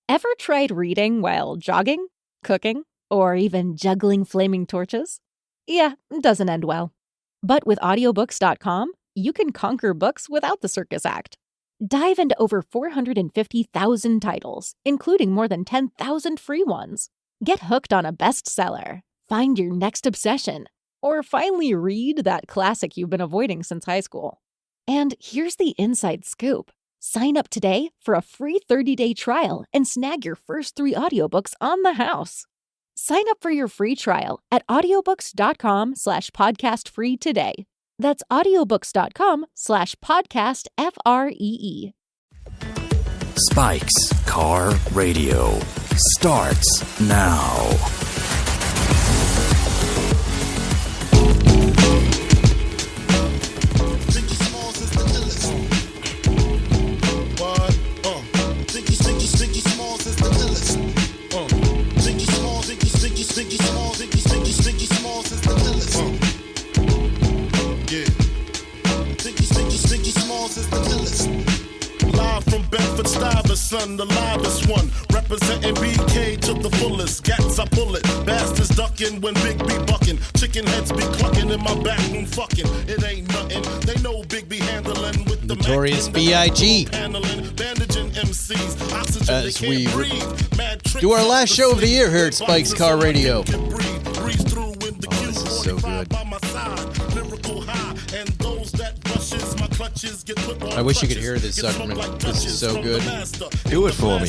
Ever tried reading while jogging, cooking, or even juggling flaming torches? Yeah, it doesn't end well. But with audiobooks.com, you can conquer books without the circus act. Dive into over 450,000 titles, including more than 10,000 free ones. Get hooked on a bestseller, find your next obsession, or finally read that classic you've been avoiding since high school. And here's the inside scoop. Sign up today for a free 30-day trial and snag your first 3 audiobooks on the house. Sign up for your free trial at audiobooks.com/podcastfree today. That's audiobooks.com/podcast FREE. Spike's Car Radio starts now. Son, the livest one, representing BK to the fullest. Gats, I pull it, bastards ducking when Big B bucking. Chicken heads be clucking in my back room fucking. It ain't nothing, they know Big B handling with the Notorious B.I.G. As we do our last show of the year here at Spike's Car Radio. Oh, this is so good. I wish you could hear this, Zuckerman. This is so good. Do it for me.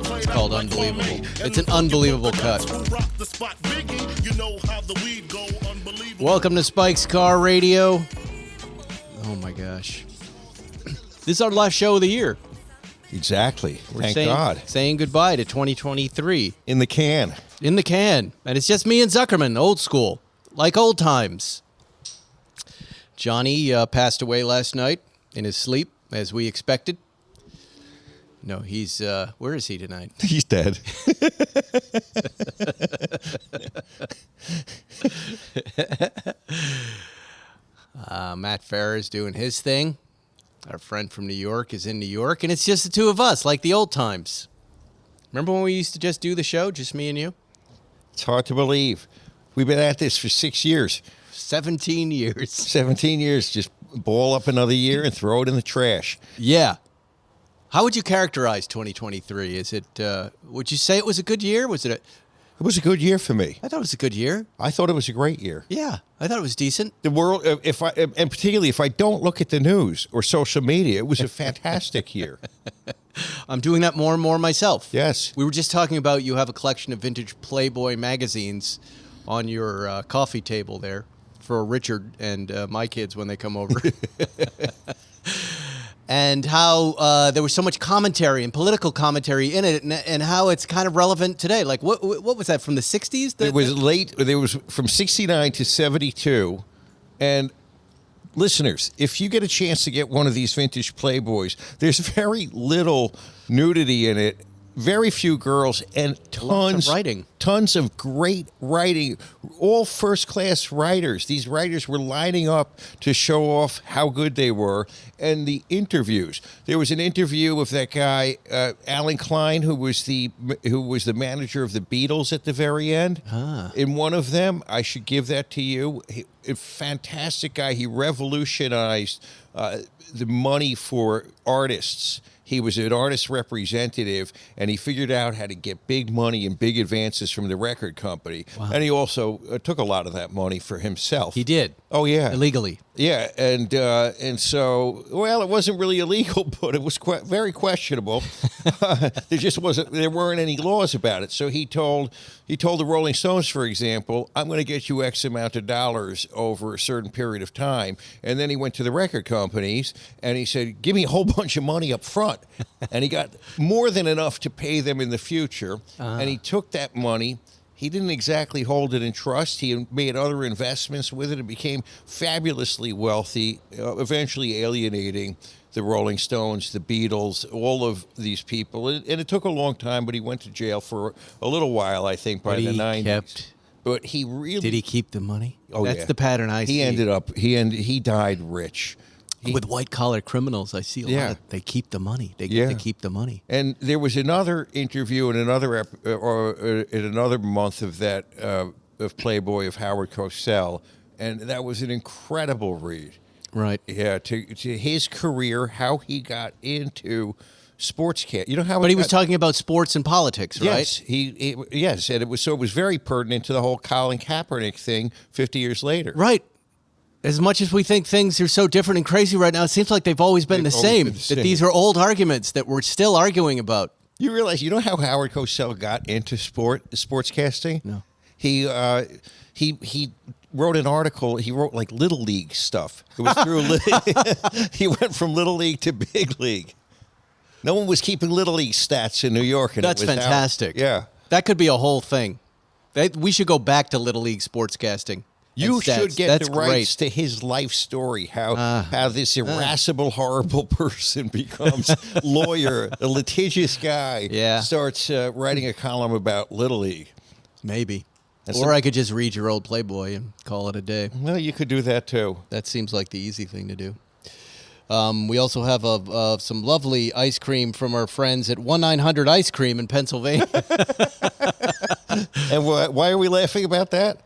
It's called Unbelievable. It's an unbelievable cut. Welcome to Spike's Car Radio. Oh my gosh. This is our last show of the year. Exactly. Thank saying, God. Saying goodbye to 2023. In the can. In the can. And it's just me and Zuckerman, old school. Like old times. Johnny passed away last night in his sleep, as we expected. No, he's, where is he tonight? He's dead. Matt Farrer is doing his thing. Our friend from New York is in New York, and it's just the two of us, like the old times. Remember when we used to just do the show, just me and you? It's hard to believe. We've been at this for 6 years. 17 years. 17 years. Just ball up another year and throw it in the trash. Yeah. How would you characterize 2023? Is it, would you say it was a good year? Was it It was a good year for me. I thought it was a good year. I thought it was a great year. Yeah, I thought it was decent. The world, and particularly if I don't look at the news or social media, it was a fantastic year. I'm doing that more and more myself. Yes. We were just talking about you have a collection of vintage Playboy magazines on your coffee table there for Richard and my kids when they come over. And how there was so much commentary and political commentary in it, and how it's kind of relevant today. Like, what was that, from the 60s? It was late. There was from 69 to 72. And listeners, if you get a chance to get one of these vintage Playboys, there's very little nudity in it. Very few girls and tons of great writing, all first-class writers. These writers were lining up to show off how good they were. And the interviews. There was an interview with that guy, Alan Klein, who was the manager of the Beatles at the very end. In one of them, I should give that to you. A fantastic guy. He revolutionized the money for artists. He was an artist representative, and he figured out how to get big money and big advances from the record company. Wow. And he also took a lot of that money for himself. He did. Oh, yeah. Illegally. Yeah, and so, well, it wasn't really illegal, but it was very questionable. There weren't any laws about it. So he told the Rolling Stones, for example, I'm going to get you X amount of dollars over a certain period of time. And then he went to the record companies and he said, give me a whole bunch of money up front. And he got more than enough to pay them in the future. And he took that money. He didn't exactly hold it in trust. He made other investments with it and became fabulously wealthy, eventually alienating the Rolling Stones, the Beatles, all of these people. And it took a long time, but he went to jail for a little while, I think, by the 90s. But he really... Did he keep the money? Oh, That's the pattern I see. He died rich. With white-collar criminals, I see a lot of, they keep the money. They get to keep the money. And there was another interview in another in another month of that of Playboy of Howard Cosell, and that was an incredible read. Right. Yeah, to his career, how he got into sportscast. You know how? But he was talking about sports and politics, right? Yes, yes, and it was very pertinent to the whole Colin Kaepernick thing 50 years later. Right. As much as we think things are so different and crazy right now, it seems like they've always been the same. That these are old arguments that we're still arguing about. You realize, you know how Howard Cosell got into sportscasting? No. He wrote an article. He wrote like Little League stuff. It was through. He went from Little League to Big League. No one was keeping Little League stats in New York. And that's fantastic. Yeah. That could be a whole thing. We should go back to Little League sportscasting. You should get That's the rights to his life story, how this irascible, horrible person becomes lawyer, a litigious guy, starts writing a column about Little League. Maybe. Or I could just read your old Playboy and call it a day. Well, you could do that, too. That seems like the easy thing to do. We also have some lovely ice cream from our friends at 1-900 Ice Cream in Pennsylvania. And why are we laughing about that?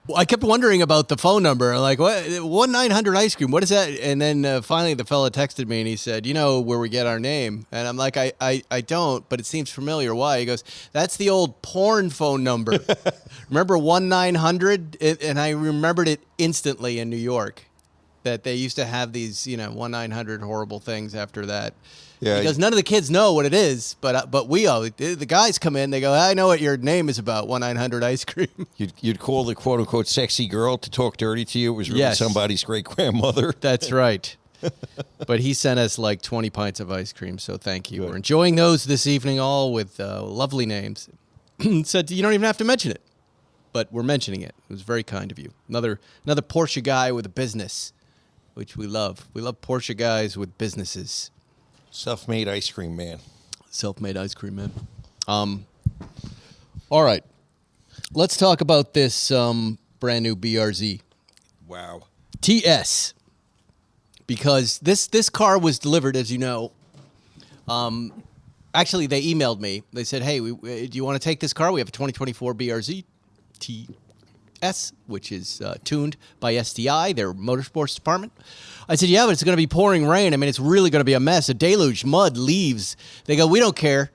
Well, I kept wondering about the phone number. Like, what? 1-900 Ice Cream. What is that? And then finally the fella texted me and he said, you know where we get our name? And I'm like, I don't, but it seems familiar. Why? He goes, that's the old porn phone number. Remember 1-900? And I remembered it instantly in New York, that they used to have these, 1-900 horrible things after that. Yeah, because none of the kids know what it is, but we all, the guys come in, they go, I know what your name is about, 1-900 Ice Cream. You'd call the quote-unquote sexy girl to talk dirty to you. It was really somebody's great-grandmother. That's right. But he sent us like 20 pints of ice cream, so thank you. Good. We're enjoying those this evening, all with lovely names. Said you don't even have to mention it, but we're mentioning it. It was very kind of you. Another Porsche guy with a business, which we love. We love Porsche guys with businesses. Self-made ice cream man. Self-made ice cream man. All right. Let's talk about this brand new BRZ. Wow. TS. Because this car was delivered, as you know. Actually, they emailed me. They said, hey, do you want to take this car? We have a 2024 BRZ TS, which is tuned by STI, their motorsports department. I said, yeah, but it's going to be pouring rain. I mean, it's really going to be a mess, a deluge, mud, leaves. They go, we don't care.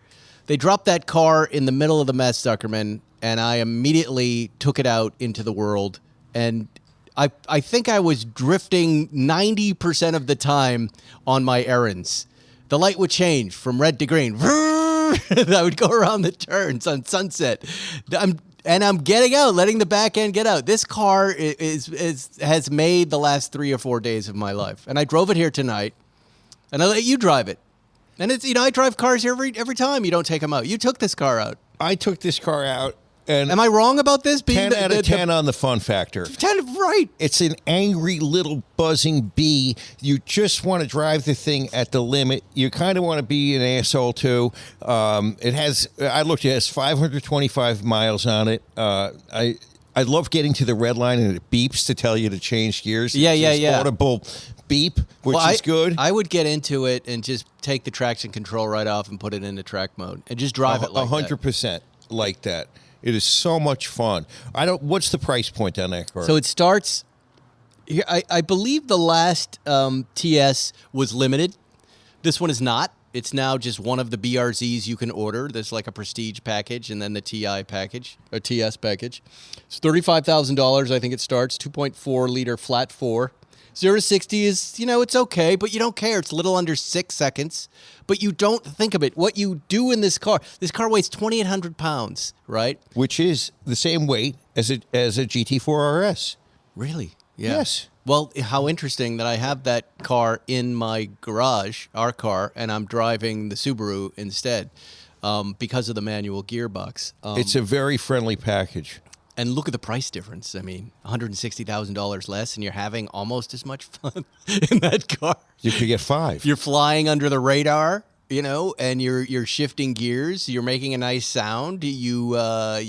They dropped that car in the middle of the mess, Zuckerman, and I immediately took it out into the world. And I think I was drifting 90% of the time on my errands. The light would change from red to green. I would go around the turns on Sunset. I'm getting out, letting the back end get out. This car has made the last 3 or 4 days of my life. And I drove it here tonight, and I let you drive it. And it's I drive cars here every time you don't take them out. You took this car out. I took this car out. And am I wrong about this? 10 out of 10 on the fun factor. 10, right. It's an angry little buzzing bee. You just want to drive the thing at the limit. You kind of want to be an asshole too. It has 525 miles on it. I love getting to the red line and it beeps to tell you to change gears. Yeah. Audible beep, which is good. I would get into it and just take the traction control right off and put it into track mode and just drive it like 100% like that. It is so much fun. What's the price point on that car? So it starts. I believe the last TS was limited. This one is not. It's now just one of the BRZs you can order. There's like a prestige package and then the TI package or TS package. It's $35,000. I think it starts 2.4 liter flat 4. 0 to 60 is, it's okay, but you don't care. It's a little under 6 seconds, but you don't think of it. What you do in this car weighs 2,800 pounds, right? Which is the same weight as a GT4 RS. Really? Yeah. Yes. Well, how interesting that I have that car in my garage, our car, and I'm driving the Subaru instead because of the manual gearbox. It's a very friendly package. And look at the price difference. I mean, $160,000 less, and you're having almost as much fun in that car. You could get 5. You're flying under the radar. and you're shifting gears. You're making a nice sound. You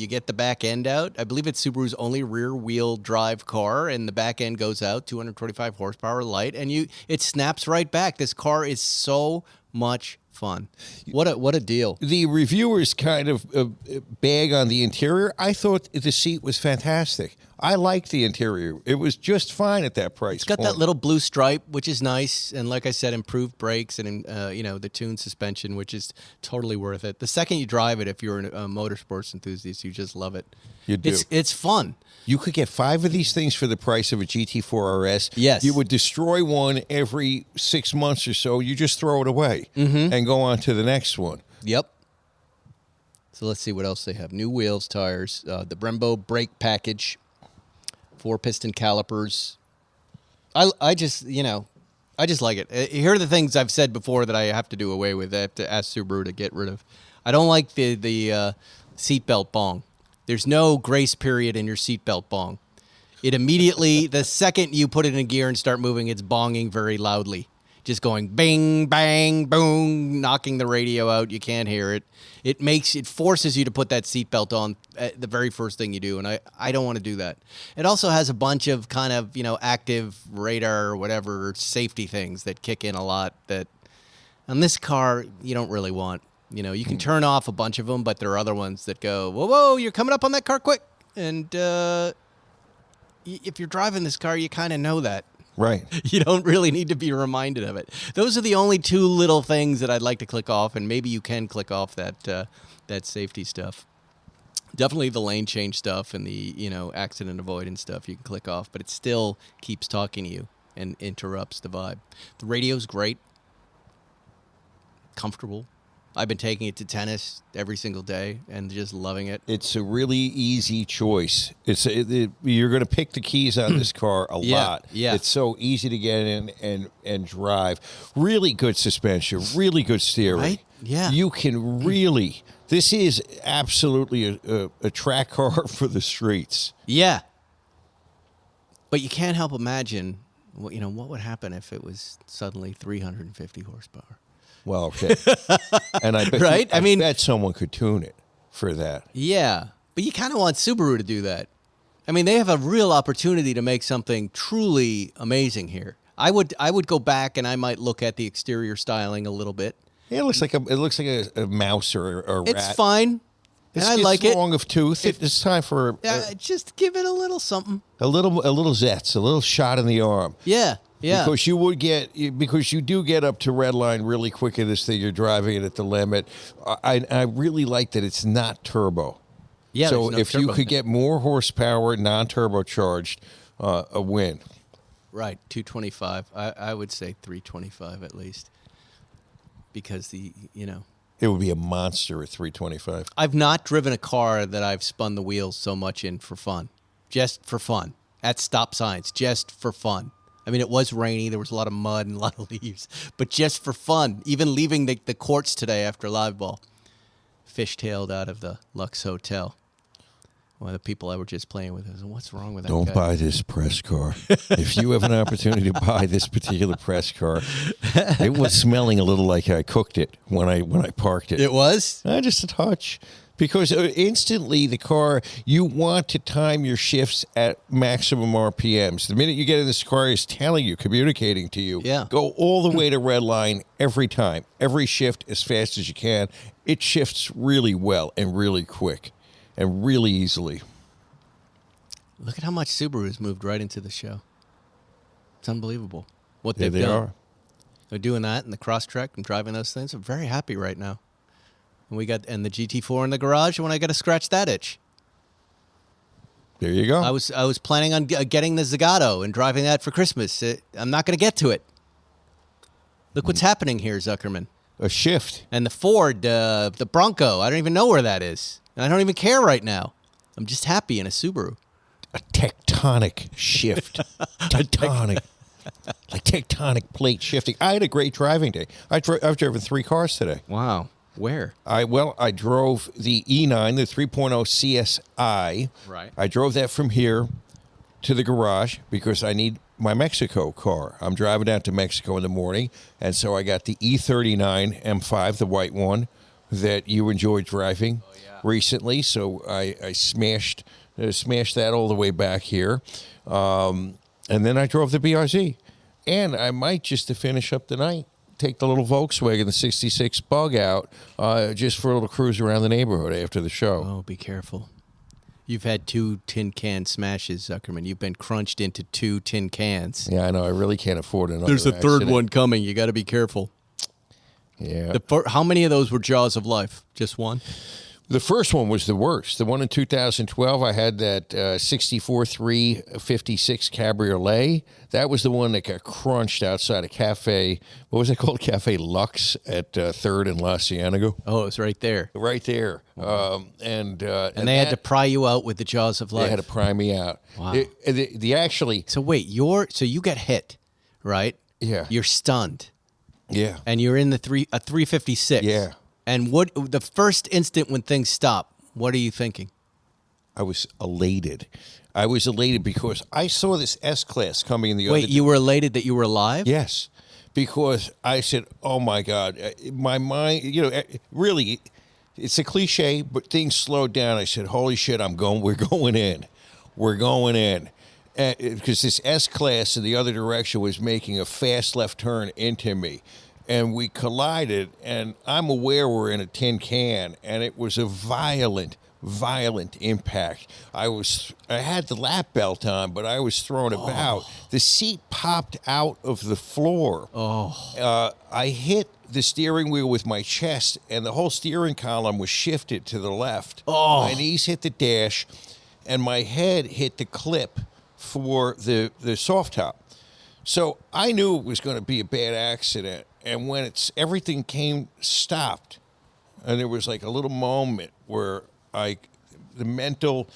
get the back end out. I believe it's Subaru's only rear wheel drive car, and the back end goes out 225 horsepower light, and it snaps right back. This car is so much fun. What a deal. The reviewers kind of bag on the interior. I thought the seat was fantastic. I liked the interior. It was just fine at that price. It's got that little blue stripe, which is nice, and like I said, improved brakes and the tuned suspension, which is totally worth it. The second you drive it, if you're a motorsports enthusiast, you just love it. You do. It's fun. You could get 5 of these things for the price of a GT4 RS. Yes. You would destroy one every 6 months or so. You just throw it away and go on to the next one. Yep. So let's see what else they have. New wheels, tires, the Brembo brake package, 4-piston calipers. I just like it. Here are the things I've said before that I have to do away with. I have to ask Subaru to get rid of. I don't like the seatbelt bong. There's no grace period in your seatbelt bong. It immediately, the second you put it in gear and start moving, it's bonging very loudly. Just going bing, bang, boom, knocking the radio out. You can't hear it. It forces you to put that seatbelt on the very first thing you do, and I don't want to do that. It also has a bunch of kind of, active radar or whatever safety things that kick in a lot that on this car you don't really want. You can turn off a bunch of them, but there are other ones that go, whoa, you're coming up on that car quick. And if you're driving this car, you kind of know that. Right. You don't really need to be reminded of it. Those are the only 2 little things that I'd like to click off, and maybe you can click off that safety stuff. Definitely the lane change stuff and the accident avoidance stuff you can click off, but it still keeps talking to you and interrupts the vibe. The radio's great, comfortable. I've been taking it to tennis every single day and just loving it. It's a really easy choice. You're going to pick the keys on this car a lot. Yeah. It's so easy to get in and drive. Really good suspension, really good steering. Right? Yeah. You can really, this is absolutely a track car for the streets. Yeah. But you can't help imagine, what would happen if it was suddenly 350 horsepower. Well, okay. And I bet, right? I bet someone could tune it for that. Yeah. But you kind of want Subaru to do that. I mean, they have a real opportunity to make something truly amazing here. I would go back and I might look at the exterior styling a little bit. Yeah, it looks like a mouse or a rat. It's fine. And I like it's it. long of tooth. It's time for just give it a little something. A little zets, a little shot in the arm. Yeah. Yeah. Because you do get up to red line really quick in this thing. You're driving it at the limit. I really like that it's not turbo. Yeah. So no if turbo. you could get more horsepower, non-turbocharged, a win. Right. 225. I would say 325 at least. Because it would be a monster at 325. I've not driven a car that I've spun the wheels so much in for fun. Just for fun. At stop signs. Just for fun. I mean, it was rainy. There was a lot of mud and a lot of leaves. But just for fun, even leaving the courts today after live ball, fishtailed out of the Lux Hotel. One of the people I were just playing with was, what's wrong with that Don't guy? buy this press car. If you have an opportunity to buy this particular press car, it was smelling a little like I cooked it when I parked it. It was? Just a touch. Because instantly the car, you want to time your shifts at maximum RPMs. The minute you get in this car, it's telling you, communicating to you. Yeah. Go all the way to red line every time. Every shift as fast as you can. It shifts really well and really quick and really easily. Look at how much Subaru has moved right into the show. It's unbelievable what There they've they done. are. They're doing that and the Crosstrek and driving those things. I'm very happy right now. And the GT4 in the garage when I got to scratch that itch. There you go. I was planning on getting the Zagato and driving that for Christmas. I'm not going to get to it. Look what's happening here, Zuckerman. A shift. And the Ford, the Bronco, I don't even know where that is. And I don't even care right now. I'm just happy in a Subaru. A tectonic shift. Tectonic. Like tectonic plate shifting. I had a great driving day. I've driven 3 cars today. Wow. Where? I drove the E9, the 3.0 CSI. Right. I drove that from here to the garage because I need my Mexico car. I'm driving down to Mexico in the morning, and so I got the E39 M5, the white one that you enjoyed driving recently. So I smashed that all the way back here, and then I drove the BRZ, and I might just to finish up the night take the little Volkswagen, the '66 Bug out, just for a little cruise around the neighborhood after the show. Oh, be careful. You've had 2 tin can smashes, Zuckerman. You've been crunched into 2 tin cans. Yeah, I know. I really can't afford another. There's a third accident. one coming. You got to be careful. Yeah. How many of those were Jaws of Life? Just one? The first one was the worst. The one in 2012, I had that 64 356 Cabriolet. That was the one that got crunched outside a cafe. What was it called? Cafe Lux at 3rd and La Cienega. Oh, it was right there. Right there. And they had to pry you out with the Jaws of Life. They had to pry me out. Wow. The actually... So wait, so you get hit, right? Yeah. You're stunned. Yeah. And you're in a 356. Yeah. And what the first instant when things stop, what are you thinking? I was elated. I was elated because I saw this S-Class coming in the other... Wait, you were elated that you were alive? Yes, because I said, oh, my God. My mind, really, it's a cliche, but things slowed down. I said, holy shit, we're going in. We're going in. Because this S-Class in the other direction was making a fast left turn into me. And we collided, and I'm aware we're in a tin can, and it was a violent impact. I had the lap belt on, but I was thrown about. The seat popped out of the floor. I hit the steering wheel with my chest, and the whole steering column was shifted to the left. My knees hit the dash, and my head hit the clip for the soft top. So I knew it was going to be a bad accident. And when everything stopped, and there was like a little moment where the mental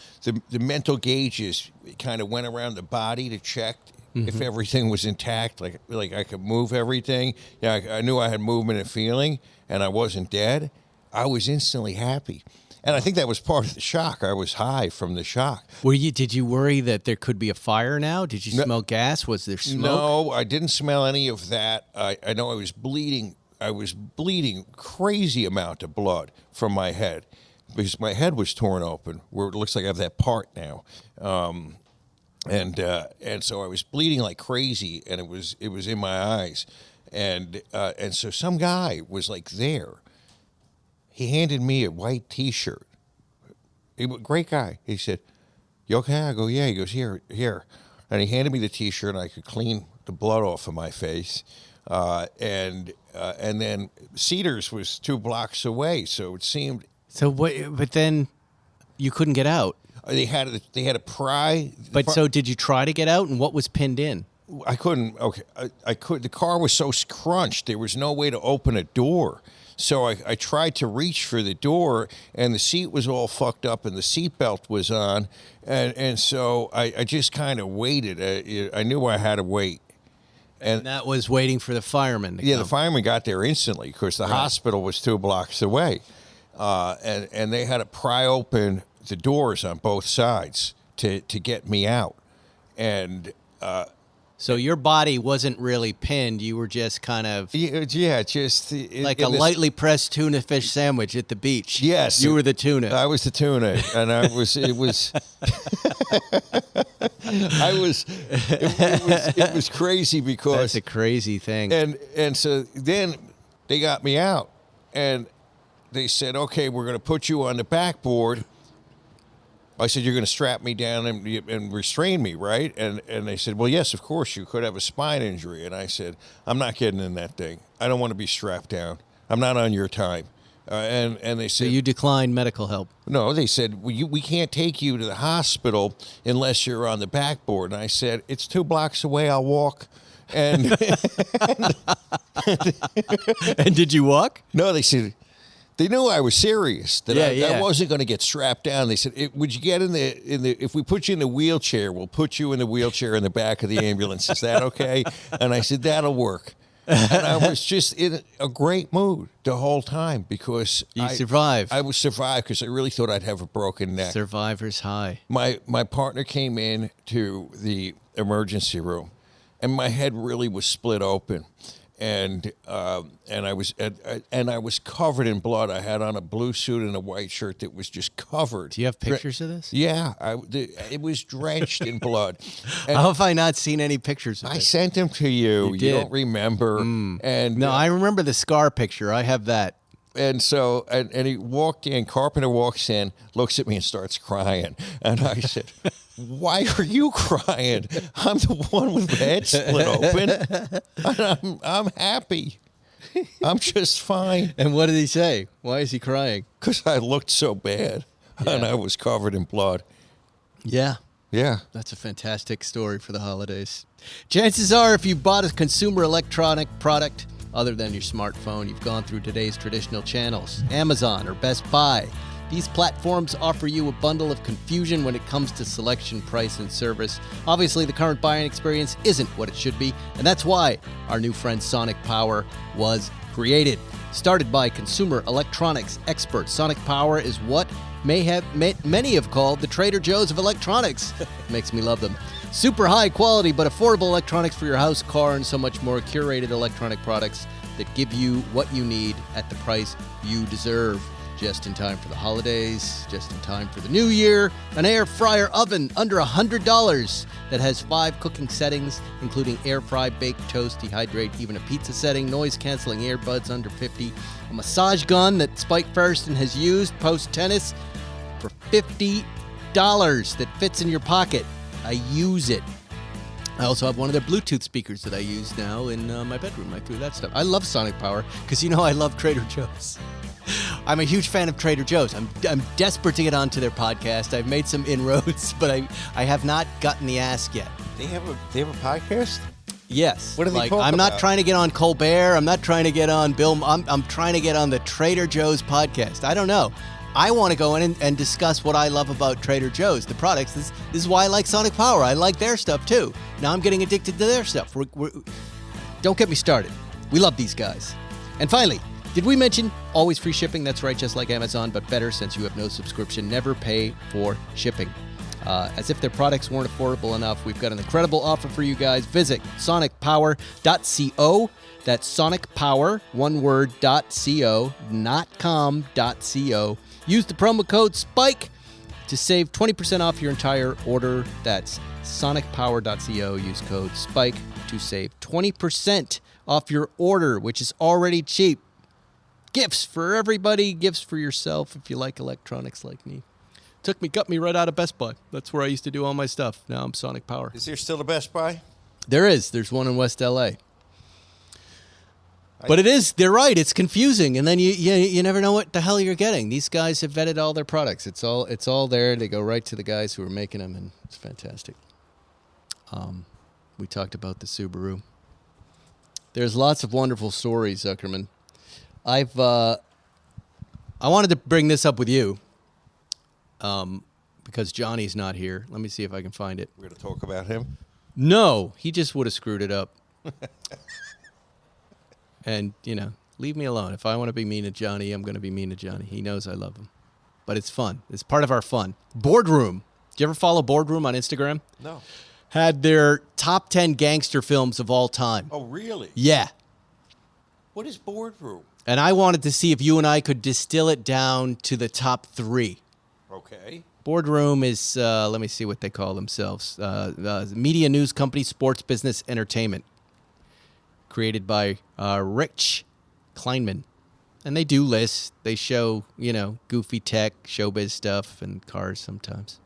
gauges kind of went around the body to check if everything was intact, like I could move everything. Yeah, I knew I had movement and feeling, and I wasn't dead. I was instantly happy. And I think that was part of the shock. I was high from the shock. Did you worry that there could be a fire now? Did you smell gas? Was there smoke? No, I didn't smell any of that. I know I was bleeding. I was bleeding crazy amount of blood from my head because my head was torn open where it looks like I have that part now. And so I was bleeding like crazy, and it was in my eyes. And so some guy was like there. He handed me a white T-shirt. Great guy. He said, "You okay?" I go, "Yeah." He goes, Here. And he handed me the T-shirt, and I could clean the blood off of my face. And then Cedars was 2 blocks away, so it seemed... So what? But then you couldn't get out. They had to pry... But so did you try to get out, and what was pinned in? I couldn't. Okay, I could. The car was so crunched, there was no way to open a door. So I tried to reach for the door, and the seat was all fucked up, and the seatbelt was on, and so I just kind of waited. I knew I had to wait. And that was waiting for the firemen to come. The firemen got there instantly because the hospital was 2 blocks away, and they had to pry open the doors on both sides to get me out, and. So your body wasn't really pinned. You were just kind of just like a lightly pressed tuna fish sandwich at the beach. Yes, you were the tuna. I was the tuna, and I was. It was. It was crazy because that's a crazy thing. And so then they got me out, and they said, "Okay, we're going to put you on the backboard." I said, "You're going to strap me down and restrain me, right?" And they said, "Well, yes, of course. You could have a spine injury." And I said, "I'm not getting in that thing. I don't want to be strapped down. I'm not on your time." And they said, "So you declined medical help?" No, they said, we can't take you to the hospital unless you're on the backboard. And I said, "It's 2 blocks away. I'll walk." And and did you walk? No, they said. They knew I was serious. That I wasn't going to get strapped down. They said, "Would you get in the? If we put you in the wheelchair, we'll put you in the wheelchair in the back of the ambulance. Is that okay?" And I said, "That'll work." And I was just in a great mood the whole time because You survived. I was survived because I really thought I'd have a broken neck. Survivor's high. My partner came in to the emergency room, and my head really was split open, and I was covered in blood. I had on a blue suit and a white shirt that was just covered. Do you have pictures of this? Yeah, it was drenched in blood. And How have I not seen any pictures of I it? sent them to you. You did. don't remember. And No, I remember the scar picture. I have that. And so, and he walked in, Carpenter walks in, looks at me and starts crying. And I said, why are you crying? I'm the one with my head split open. And I'm happy. I'm just fine. And what did he say? Why is he crying? Because I looked so bad and I was covered in blood. Yeah. Yeah. That's a fantastic story for the holidays. Chances are, if you bought a consumer electronic product other than your smartphone, you've gone through today's traditional channels, Amazon or Best Buy. These platforms offer you a bundle of confusion when it comes to selection, price, and service. Obviously, the current buying experience isn't what it should be, and that's why our new friend Sonic Power was created. Started by consumer electronics experts, Sonic Power is what many have called the Trader Joe's of electronics. Makes me love them. Super high quality but affordable electronics for your house, car, and so much more. Curated electronic products that give you what you need at the price you deserve. Just in time for the holidays, just in time for the new year. An air fryer oven under $100 that has 5 cooking settings, including air fry, bake, toast, dehydrate, even a pizza setting, noise canceling earbuds under $50, a massage gun that Spike Ferriston has used post-tennis for $50 that fits in your pocket. I use it. I also have one of their Bluetooth speakers that I use now in my bedroom. I threw that stuff. I love Sonic Power because, I love Trader Joe's. I'm a huge fan of Trader Joe's. I'm desperate to get onto their podcast. I've made some inroads, but I have not gotten the ask yet. They have a podcast? Yes. What do they talk I'm about? not trying to get on Colbert. I'm not trying to get on Bill. I'm trying to get on the Trader Joe's podcast. I don't know. I want to go in and discuss what I love about Trader Joe's, the products. This is why I like Sonic Power. I like their stuff, too. Now I'm getting addicted to their stuff. Don't get me started. We love these guys. And finally, did we mention always free shipping? That's right, just like Amazon, but better since you have no subscription. Never pay for shipping. As if their products weren't affordable enough, we've got an incredible offer for you guys. Visit sonicpower.co. That's sonicpower, one word, .co, not com.co. Use the promo code SPIKE to save 20% off your entire order. That's sonicpower.co. Use code SPIKE to save 20% off your order, which is already cheap. Gifts for everybody, gifts for yourself if you like electronics like me. Got me right out of Best Buy. That's where I used to do all my stuff. Now I'm Sonic Power. Is there still a Best Buy? There is. There's one in West LA. But they're right, it's confusing, and then you never know what the hell you're getting. These guys have vetted all their products. It's all there. They go right to the guys who are making them, and it's fantastic. We talked about the Subaru. There's lots of wonderful stories, Zuckerman. I wanted to bring this up with you because Johnny's not here. Let me see if I can find it. We're going to talk about him? No, he just would have screwed it up. And, leave me alone. If I want to be mean to Johnny, I'm going to be mean to Johnny. He knows I love him. But it's fun. It's part of our fun. Boardroom. Do you ever follow Boardroom on Instagram? No. Had their top 10 gangster films of all time. Oh, really? Yeah. What is Boardroom? And I wanted to see if you and I could distill it down to the top 3. Okay. Boardroom is, let me see what they call themselves. Media news company, sports business, entertainment. Created by Rich Kleinman. And they do lists. They show, goofy tech, showbiz stuff, and cars sometimes.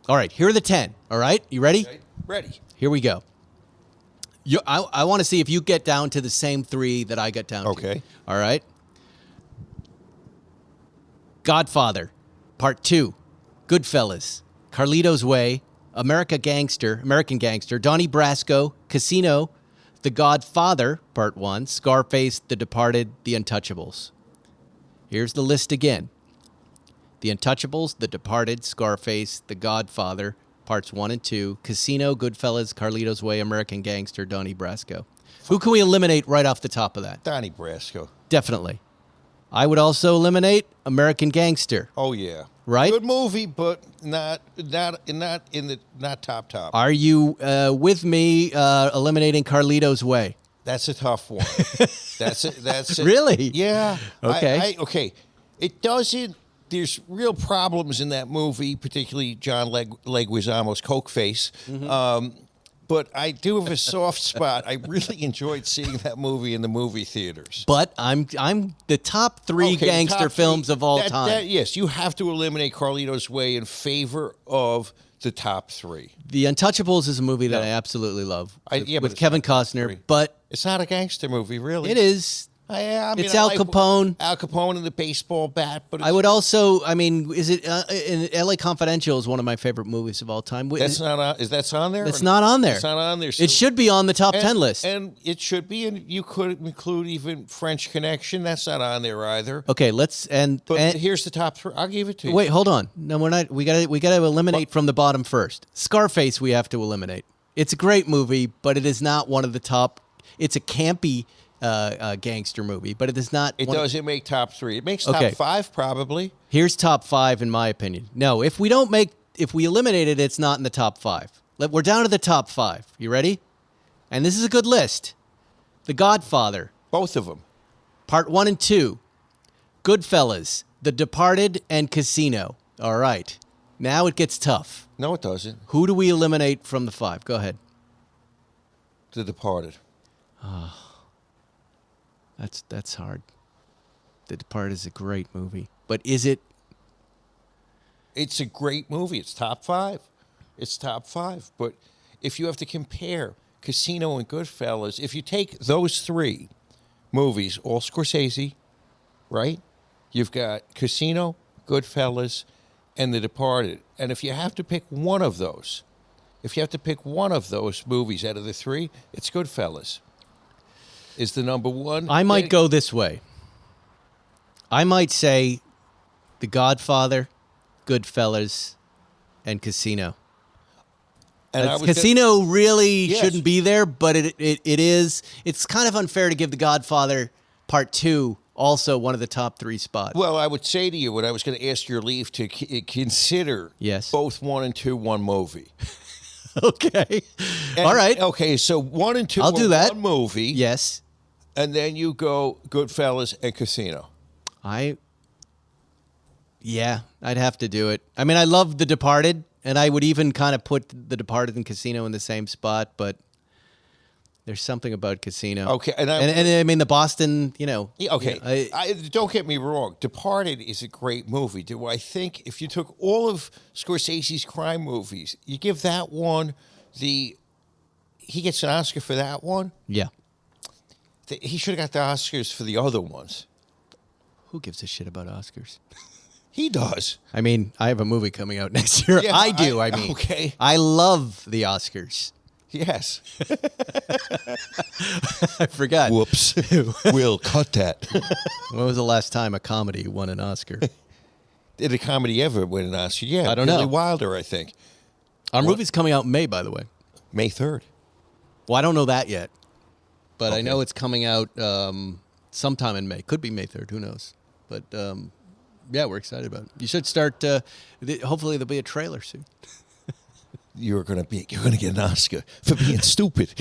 All right, here are the 10. All right, you ready? Okay. Ready. Here we go. I want to see if you get down to the same 3 that I got down to. Okay. All right. Godfather, Part 2, Goodfellas, Carlito's Way, American Gangster, Donnie Brasco, Casino, The Godfather, Part 1, Scarface, The Departed, The Untouchables. Here's the list again. The Untouchables, The Departed, Scarface, The Godfather, Parts 1 and 2, Casino, Goodfellas, Carlito's Way, American Gangster, Donnie Brasco. Who can we eliminate right off the top of that? Donnie Brasco. Definitely. I would also eliminate American Gangster. Oh yeah, Right? Good movie, but not top. Are you with me eliminating Carlito's Way? That's a tough one. That's it. Really? Yeah. Okay. Okay. It doesn't. There's real problems in that movie, particularly John Leguizamo's Coke face. But I do have a soft spot. I really enjoyed seeing that movie in the movie theaters. But I'm the top three gangster films of all time. Yes, you have to eliminate Carlito's Way in favor of the top three. The Untouchables is a movie that I absolutely love but with it's Kevin not top Costner, three. but It's not a gangster movie, really. it is. I mean, It's I Al like Capone. Al Capone and the baseball bat. But I would also, I mean, is it in L.A. Confidential is one of my favorite movies of all time. that's not on. Is that on there? It's not on there. It's not on there. It should be on the top 10 list. And it should be, and you could include even French Connection. That's not on there either. Okay, let's But here's the top three. I'll give it to you. Wait, hold on. No, we're not. We got to eliminate from the bottom first. Scarface, we have to eliminate. It's a great movie, but it is not one of the top. It's a campy gangster movie, but it is not. It doesn't make top three. It makes Okay. top five probably. Here's top 5 in my opinion. No, if we eliminate it, it's not in the top 5. We're down to the top 5. You ready? And this is a good list. The Godfather, Both of them. Part 1 and 2, Goodfellas, The Departed, and Casino. All right. Now it gets tough. No, it doesn't. Who do we eliminate from the 5? Go ahead. The Departed. That's hard. The Departed is a great movie. But is it? It's a great movie. It's top 5. It's top 5. But if you have to compare Casino and Goodfellas, if you take those 3 movies, all Scorsese, right? You've got Casino, Goodfellas, and The Departed. And if you have to pick one of those, movies out of the 3, it's Goodfellas. Is the number one. I might go this way. I might say The Godfather, Goodfellas, and Casino. And Casino really Yes. shouldn't be there, but it is. It's kind of unfair to give The Godfather Part 2 also one of the top 3 spots. Well, I would say to you, when I was going to ask your leave to consider both 1 and 2 one movie. Okay. All right. Okay, so 1 and 2 I'll do that. one movie. Yes. And then you go Goodfellas and Casino. I'd have to do it. I mean, I love The Departed, and I would even kind of put The Departed and Casino in the same spot, but there's something about Casino. Okay, and I mean the Boston, Okay, don't get me wrong. Departed is a great movie. Do I think if you took all of Scorsese's crime movies, you give that one he gets an Oscar for that one? Yeah. He should have got the Oscars for the other ones. Who gives a shit about Oscars? He does. I mean, I have a movie coming out next year. Yeah, I do. Okay. I love the Oscars. Yes. I forgot. Whoops. We'll cut that. When was the last time a comedy won an Oscar? Did a comedy ever win an Oscar? Yeah. I don't know. Billy Wilder, I think. Our movie's coming out in May, by the way. May 3rd. Well, I don't know that yet, but I Okay. know it's coming out sometime in May. Could be May 3rd. Who knows? But yeah, we're excited about it. You should start. Hopefully, there'll be a trailer soon. You're gonna get an Oscar for being stupid.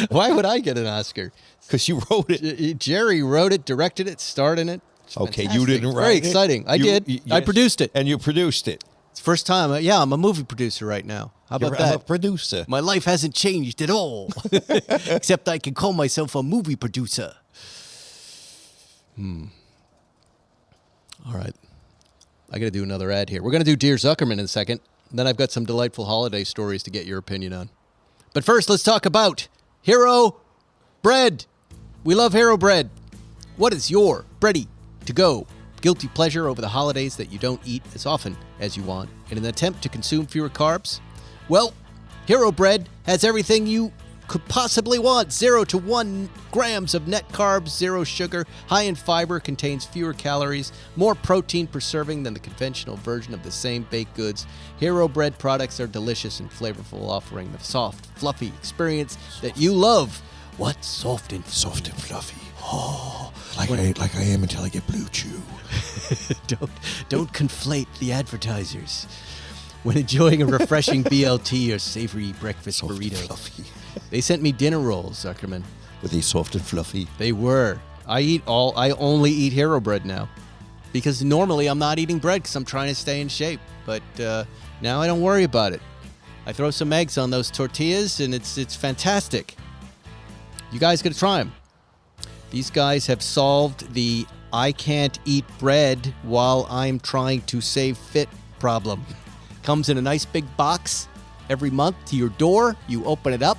Why would I get an Oscar? Because you wrote it. Jerry wrote it, directed it, starred in it. It's Okay, fantastic. you didn't write Very it. exciting. I did. I yes. produced it. And you produced it. It's the first time. I'm a movie producer right now. How about I'm a that? producer. My life hasn't changed at all, except I can call myself a movie producer. All right. I got to do another ad here. We're going to do Dear Zuckerman in a second. Then I've got some delightful holiday stories to get your opinion on. But first, let's talk about Hero Bread. We love Hero Bread. What is your bready to go guilty pleasure over the holidays that you don't eat as often as you want in an attempt to consume fewer carbs? Well, Hero Bread has everything you could possibly want. 0 to 1 grams of net carbs, 0 sugar, high in fiber, contains fewer calories, more protein per serving than the conventional version of the same baked goods. Hero Bread products are delicious and flavorful, offering the soft, fluffy experience that you love. What? Soft and fluffy. Oh, like I am until I get blue chew. Don't conflate the advertisers. When enjoying a refreshing BLT or savory breakfast Soft burrito, and fluffy. they sent me dinner rolls, Zuckerman. Were they soft and fluffy? They were. I only eat Hero bread now, because normally I'm not eating bread because I'm trying to stay in shape. But now I don't worry about it. I throw some eggs on those tortillas, and it's fantastic. You guys got to try them. These guys have solved the I can't eat bread while I'm trying to save fit problem. Comes in a nice big box every month to your door. You open it up.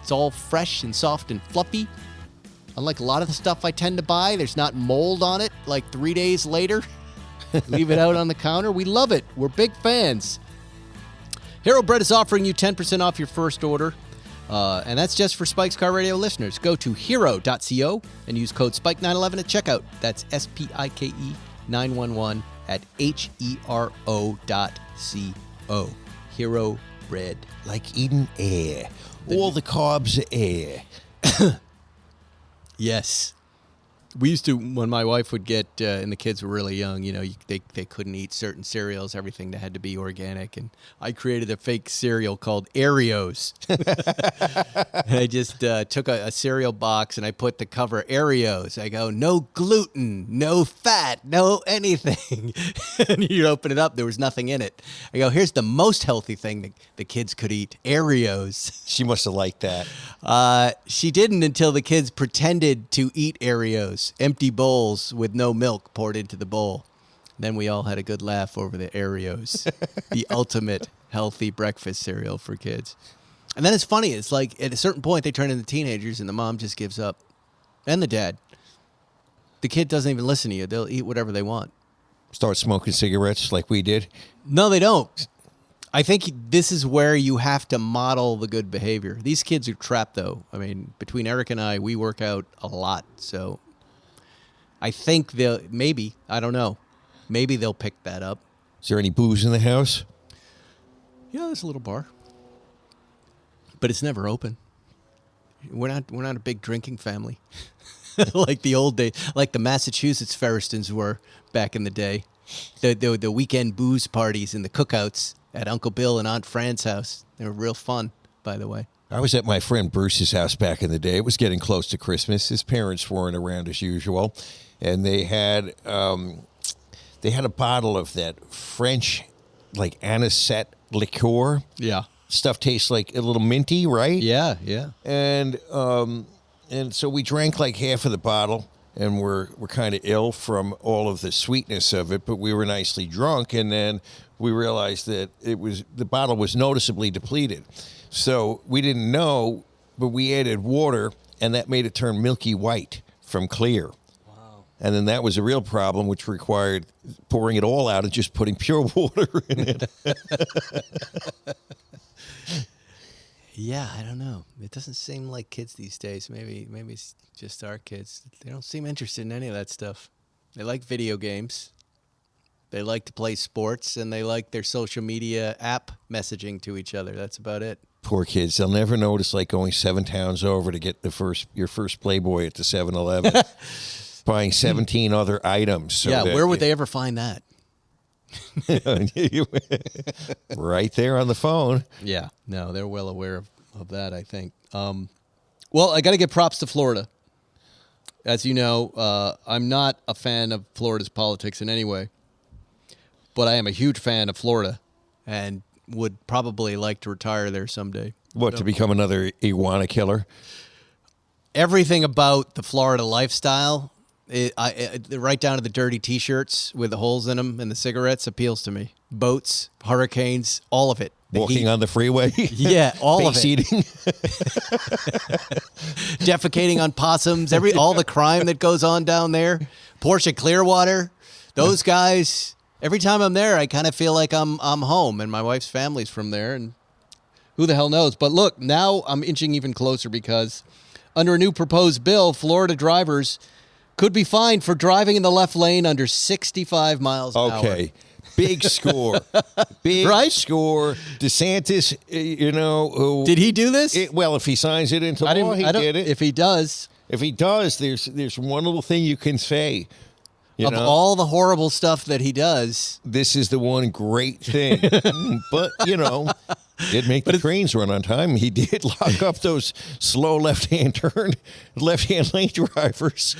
It's all fresh and soft and fluffy. Unlike a lot of the stuff I tend to buy, there's not mold on it like 3 days later. Leave it out on the counter. We love it. We're big fans. Hero Bread is offering you 10% off your first order. And that's just for Spike's Car Radio listeners. Go to hero.co and use code SPIKE911 at checkout. That's SPIKE 911 at HERO.co. Hero Bread. Like eating air. All the carbs are air. Yes. We used to, when my wife would get, and the kids were really young, they couldn't eat certain cereals, everything that had to be organic. And I created a fake cereal called Aereos. And I just took a cereal box and I put the cover Aereos. I go, no gluten, no fat, no anything. And you open it up, there was nothing in it. I go, here's the most healthy thing that the kids could eat, Aereos. She must have liked that. She didn't until the kids pretended to eat Aereos. Empty bowls with no milk poured into the bowl. Then we all had a good laugh over the Aereos, the ultimate healthy breakfast cereal for kids. And then it's funny. It's like at a certain point they turn into teenagers and the mom just gives up. And the dad. The kid doesn't even listen to you. They'll eat whatever they want. Start smoking cigarettes like we did? No, they don't. I think this is where you have to model the good behavior. These kids are trapped, though. I mean, between Eric and I, we work out a lot, so I think they'll, I don't know, maybe they'll pick that up. Is there any booze in the house? Yeah, there's a little bar, but it's never open. We're not a big drinking family, like the old days, like the Massachusetts Ferristons were back in the day. The weekend booze parties and the cookouts at Uncle Bill and Aunt Fran's house. They were real fun, by the way. I was at my friend Bruce's house back in the day. It was getting close to Christmas. His parents weren't around as usual, and they had a bottle of that French, like anisette liqueur. Yeah, stuff tastes like a little minty, right? Yeah, yeah. And so we drank like half of the bottle, and we're kind of ill from all of the sweetness of it, but we were nicely drunk, and then we realized that the bottle was noticeably depleted. So we didn't know, but we added water, and that made it turn milky white from clear. Wow. And then that was a real problem, which required pouring it all out and just putting pure water in it. Yeah, I don't know. It doesn't seem like kids these days. Maybe it's just our kids. They don't seem interested in any of that stuff. They like video games. They like to play sports, and they like their social media app messaging to each other. That's about it. Poor kids. They'll never know what it's like going 7 towns over to get your first Playboy at the 7-Eleven. Buying 17 other items. So yeah, where would they ever find that? Right there on the phone. Yeah, no, they're well aware of that, I think. Well, I got to give props to Florida. As you know, I'm not a fan of Florida's politics in any way. But I am a huge fan of Florida and would probably like to retire there someday. What, to become another iguana killer? Everything about the Florida lifestyle, right down to the dirty T-shirts with the holes in them and the cigarettes, appeals to me. Boats, hurricanes, all of it. Walking on the freeway? Yeah, all of it. Eating. Defecating on possums, all the crime that goes on down there. Porsche Clearwater, those guys. Every time I'm there, I kind of feel like I'm home, and my wife's family's from there, and who the hell knows? But look, now I'm inching even closer because under a new proposed bill, Florida drivers could be fined for driving in the left lane under 65 miles an hour. Okay. Big score. Big Right? score. DeSantis, who... Did he do this? Well, if he signs it into law, he did it. If he does, there's one little thing you can say. of all the horrible stuff that he does, this is the one great thing. But, did make the trains run on time. He did lock up those slow left-hand lane drivers.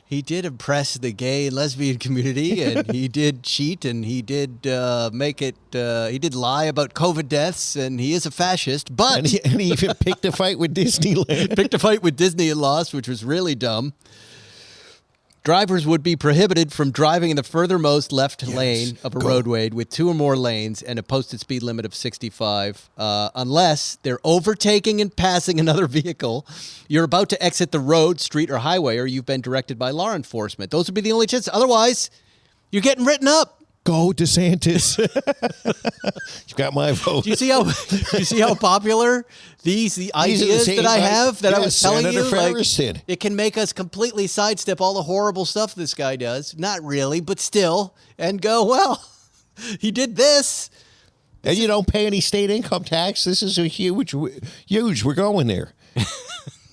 he did impress the gay and lesbian community, and he did cheat, and he did he did lie about COVID deaths, and he is a fascist, but... And he even picked a fight with Disneyland. picked a fight with Disney and lost, which was really dumb. Drivers would be prohibited from driving in the furthermost left lane of a roadway with 2 or more lanes and a posted speed limit of 65, unless they're overtaking and passing another vehicle, you're about to exit the road, street, or highway, or you've been directed by law enforcement. Those would be the only chances. Otherwise, you're getting written up. Go DeSantis. You've got my vote. Do you see how popular the ideas that I have that I was telling you? It can make us completely sidestep all the horrible stuff this guy does. Not really, but still, and go, well, he did this. And you don't pay any state income tax. This is a huge. We're going there.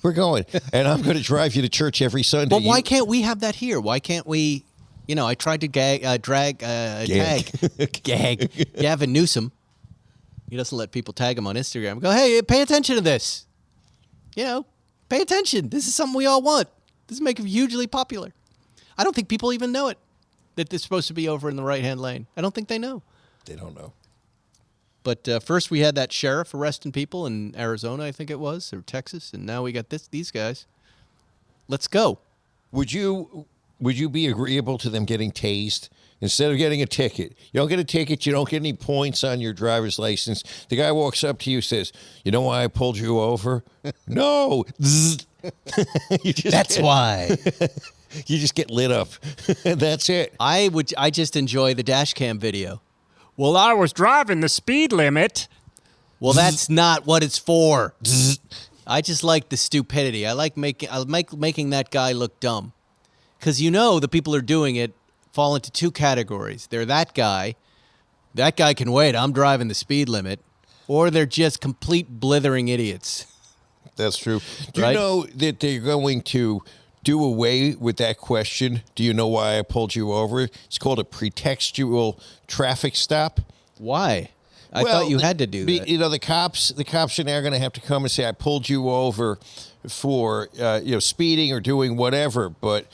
We're going. And I'm going to drive you to church every Sunday. But why can't we have that here? Why can't we... I tried to tag Gavin Newsom. He doesn't let people tag him on Instagram. Go, hey, pay attention to this. Pay attention. This is something we all want. This is making it hugely popular. I don't think people even know it, that they're supposed to be over in the right-hand lane. I don't think they know. They don't know. But first we had that sheriff arresting people in Arizona, I think it was, or Texas, and now we got these guys. Let's go. Would you be agreeable to them getting tased instead of getting a ticket? You don't get a ticket. You don't get any points on your driver's license. The guy walks up to you, says, "You know why I pulled you over?" No. That's why. You just get lit up. That's it. I just enjoy the dash cam video. Well, I was driving the speed limit. Well, that's not what it's for. I just like the stupidity. I like making that guy look dumb. Because the people who are doing it fall into 2 categories. They're that guy. That guy can wait. I'm driving the speed limit. Or they're just complete blithering idiots. That's true. Do you know that they're going to do away with that question? Do you know why I pulled you over? It's called a pretextual traffic stop. Why? I thought you had to do that. The cops are now going to have to come and say, I pulled you over for speeding or doing whatever, but...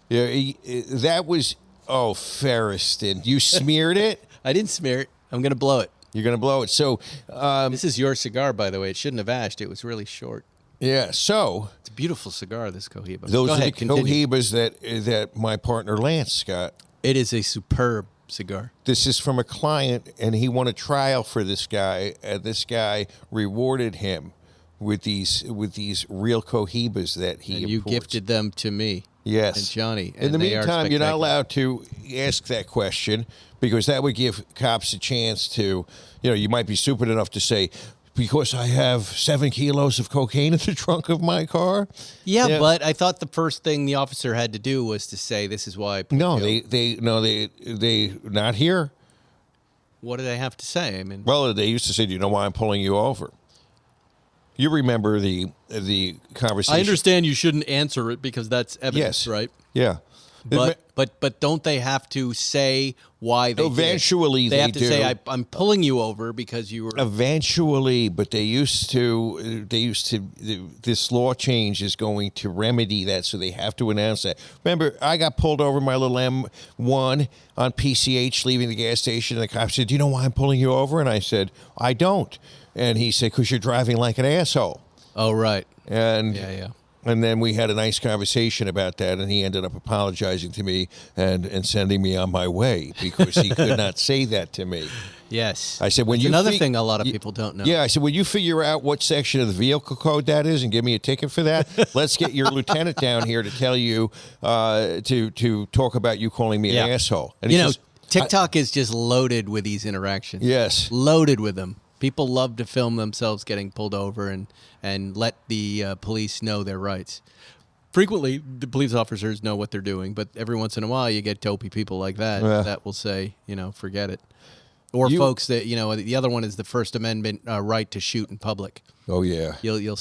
that was, Ferriston. You smeared it? I didn't smear it. I'm going to blow it. You're going to blow it. So, this is your cigar, by the way. It shouldn't have ashed. It was really short. Yeah, so... It's a beautiful cigar, this Cohiba. Those are the Cohibas that my partner Lance got. It is a superb cigar. This is from a client, and he won a trial for this guy, and this guy rewarded him with these real Cohibas that he imports. You gifted them to me. Yes. And Johnny. In the meantime, you're not allowed to ask that question because that would give cops a chance to, you might be stupid enough to say, because I have 7 kilos of cocaine in the trunk of my car. Yeah, but I thought the first thing the officer had to do was to say, this is why I put they not here. What did I have to say? Well, they used to say, do you know why I'm pulling you over? You remember the conversation. I understand you shouldn't answer it because that's evidence, right? Yeah. But don't they have to say why they eventually they have to do. say I'm pulling you over because you were eventually, but they used to this law change is going to remedy that, so they have to announce that. Remember, I got pulled over my little M1 on PCH leaving the gas station, and the cop said, "Do you know why I'm pulling you over?" And I said, "I don't." And he said, "Because you're driving like an asshole." Oh, right. And yeah. And then we had a nice conversation about that, and he ended up apologizing to me and sending me on my way because he could not say that to me. Yes. I said, another thing a lot of people don't know. Yeah, I said, when you figure out what section of the vehicle code that is and give me a ticket for that, let's get your lieutenant down here to tell you, to talk about you calling me an asshole. And says, TikTok is just loaded with these interactions. Yes. Loaded with them. People love to film themselves getting pulled over and let the police know their rights. Frequently, the police officers know what they're doing, but every once in a while, you get dopey people like that that will say, forget it. Or folks that, the other one is the First Amendment right to shoot in public. Oh, yeah.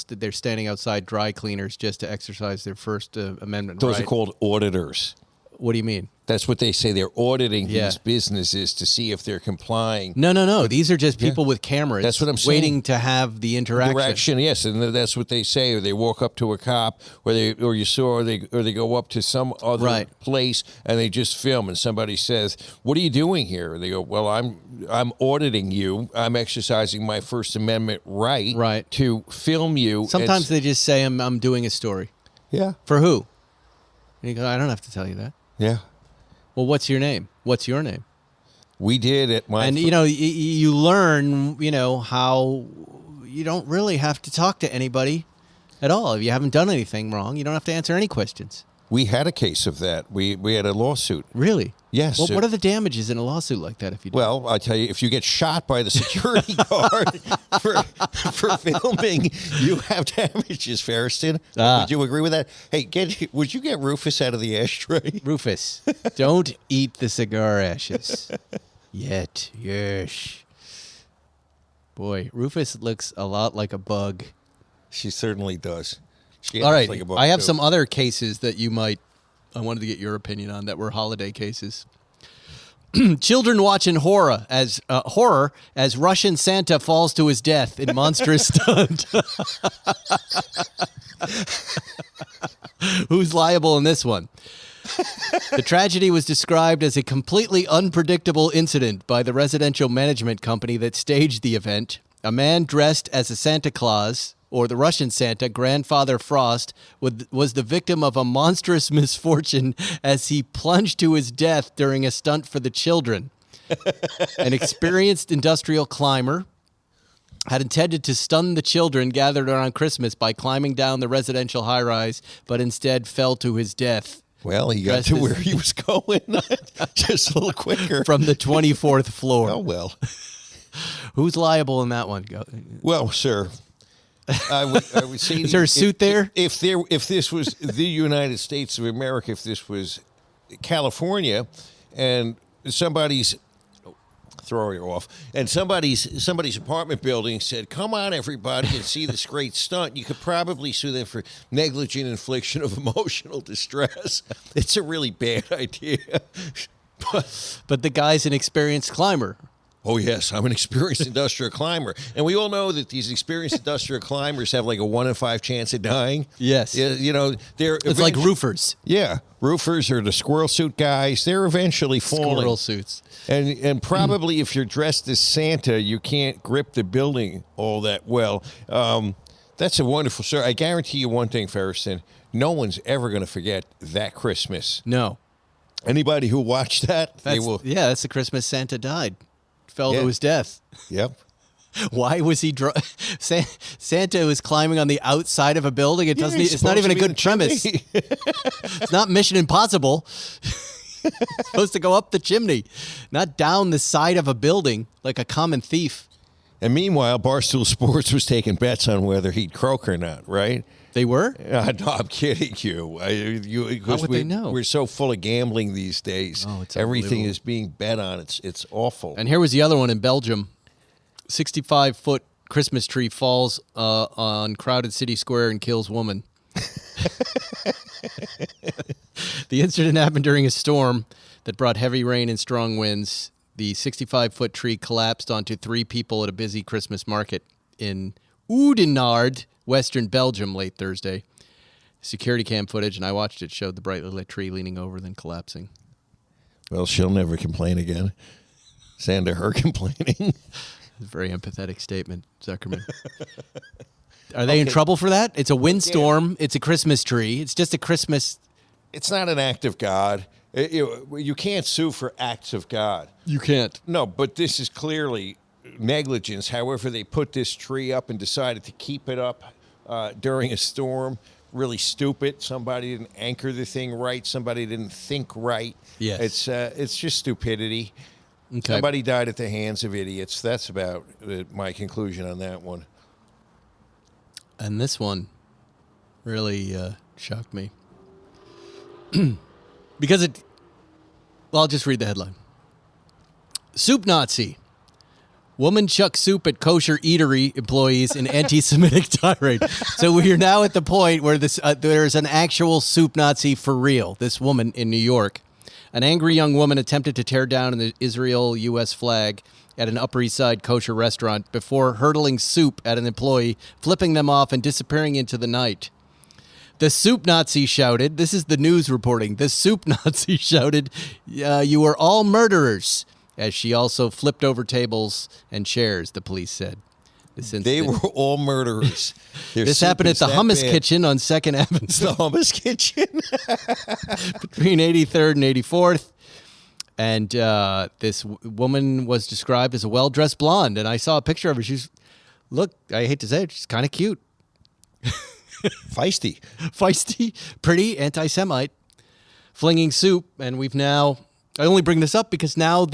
They're standing outside dry cleaners just to exercise their First Amendment right. Those are called auditors. What do you mean? That's what they say. They're auditing these businesses to see if they're complying. No. These are just people with cameras. That's what I'm saying. Waiting to have the interaction. Yes, and that's what they say. Or they walk up to a cop, or they go up to some other place and they just film. And somebody says, "What are you doing here?" And they go, "Well, I'm auditing you. I'm exercising my First Amendment right to film you." Sometimes they just say, "I'm doing a story." Yeah. For who? And you go, "I don't have to tell you that." Yeah. Well, what's your name? What's your name? We did at my... And, you learn, how you don't really have to talk to anybody at all. If you haven't done anything wrong, you don't have to answer any questions. We had a case of that. We had a lawsuit. Really? Yes. Well, what are the damages in a lawsuit like that if you do? Well, I tell you, if you get shot by the security guard for filming, you have damages, Ferriston. Would you agree with that? Hey, would you get Rufus out of the ashtray? Rufus, don't eat the cigar ashes. Yet. Yes. Boy, Rufus looks a lot like a bug. She certainly does. All right, like a bug I have too. some other cases that I wanted to get your opinion on that were holiday cases. Children watching horror as Russian Santa falls to his death in monstrous stunt. Who's liable in this one? The tragedy was described as a completely unpredictable incident by the residential management company that staged the event. A man dressed as a Santa Claus, or the Russian Santa, Grandfather Frost, was the victim of a monstrous misfortune as he plunged to his death during a stunt for the children. An experienced industrial climber had intended to stun the children gathered around Christmas by climbing down the residential high-rise, but instead fell to his death. Well, he got to where he was going just a little quicker. From the 24th floor. Oh, well. Who's liable in that one? Well, sir, I would say... Is there a suit there? If this was the United States of America, if this was California, and somebody's... throw you off, and somebody's apartment building said, "Come on, everybody, and see this great stunt," you could probably sue them for negligent infliction of emotional distress. It's a really bad idea. But the guy's an experienced climber. Oh, yes, I'm an experienced industrial climber. And we all know that these experienced industrial climbers have like a 1 in 5 chance of dying. Yes. It's like roofers. Yeah, roofers or the squirrel suit guys. They're eventually falling. Squirrel suits. And probably if you're dressed as Santa, you can't grip the building all that well. That's a wonderful story. I guarantee you one thing, Ferriston. No one's ever going to forget that Christmas. No. Anybody who watched that, they will. Yeah, that's the Christmas Santa died. Fell to his death. Yep. Why was he... Santa was climbing on the outside of a building. It's not even a good premise. It's not Mission Impossible. It's supposed to go up the chimney, not down the side of a building like a common thief. And meanwhile, Barstool Sports was taking bets on whether he'd croak or not, right? They were? No, I'm kidding you. How would they know? We're so full of gambling these days. Oh, it's everything is being bet on. It's awful. And here was the other one in Belgium. 65-foot Christmas tree falls on crowded city square and kills woman. The incident happened during a storm that brought heavy rain and strong winds. The 65-foot tree collapsed onto 3 people at a busy Christmas market in Oudenaarde, western Belgium, late Thursday. Security cam footage, and I watched it, showed the brightly lit tree leaning over, then collapsing. Well, she'll never complain again. Send to her complaining. A very empathetic statement, Zuckerman. Are they in trouble for that? It's a windstorm. It's a Christmas tree. It's just a Christmas... It's not an act of God. You can't sue for acts of God. You can't. No, but this is clearly negligence. However, they put this tree up and decided to keep it up during a storm. Really stupid. Somebody didn't anchor the thing right. Somebody didn't think right. Yes. It's just stupidity. Okay. Somebody died at the hands of idiots. That's about my conclusion on that one. And this one really shocked me. because it. Well, I'll just read the headline. Soup Nazi. Woman chucks soup at kosher eatery employees in anti-Semitic tirade. So we are now at the point where there's an actual soup Nazi for real. This woman in New York. An angry young woman attempted to tear down the Israel-U.S. flag at an Upper East Side kosher restaurant before hurtling soup at an employee, flipping them off and disappearing into the night. The soup Nazi shouted, this is the news reporting, the soup Nazi shouted, you are all murderers, as she also flipped over tables and chairs, the police said. They were all murderers. This happened at the Hummus Kitchen on 2nd Avenue. It's the Hummus Kitchen? Between 83rd and 84th. And this woman was described as a well-dressed blonde. And I saw a picture of her. She's, look, I hate to say it, she's kind of cute. Feisty. Feisty, pretty, anti-Semite, flinging soup. And we've now, I only bring this up because now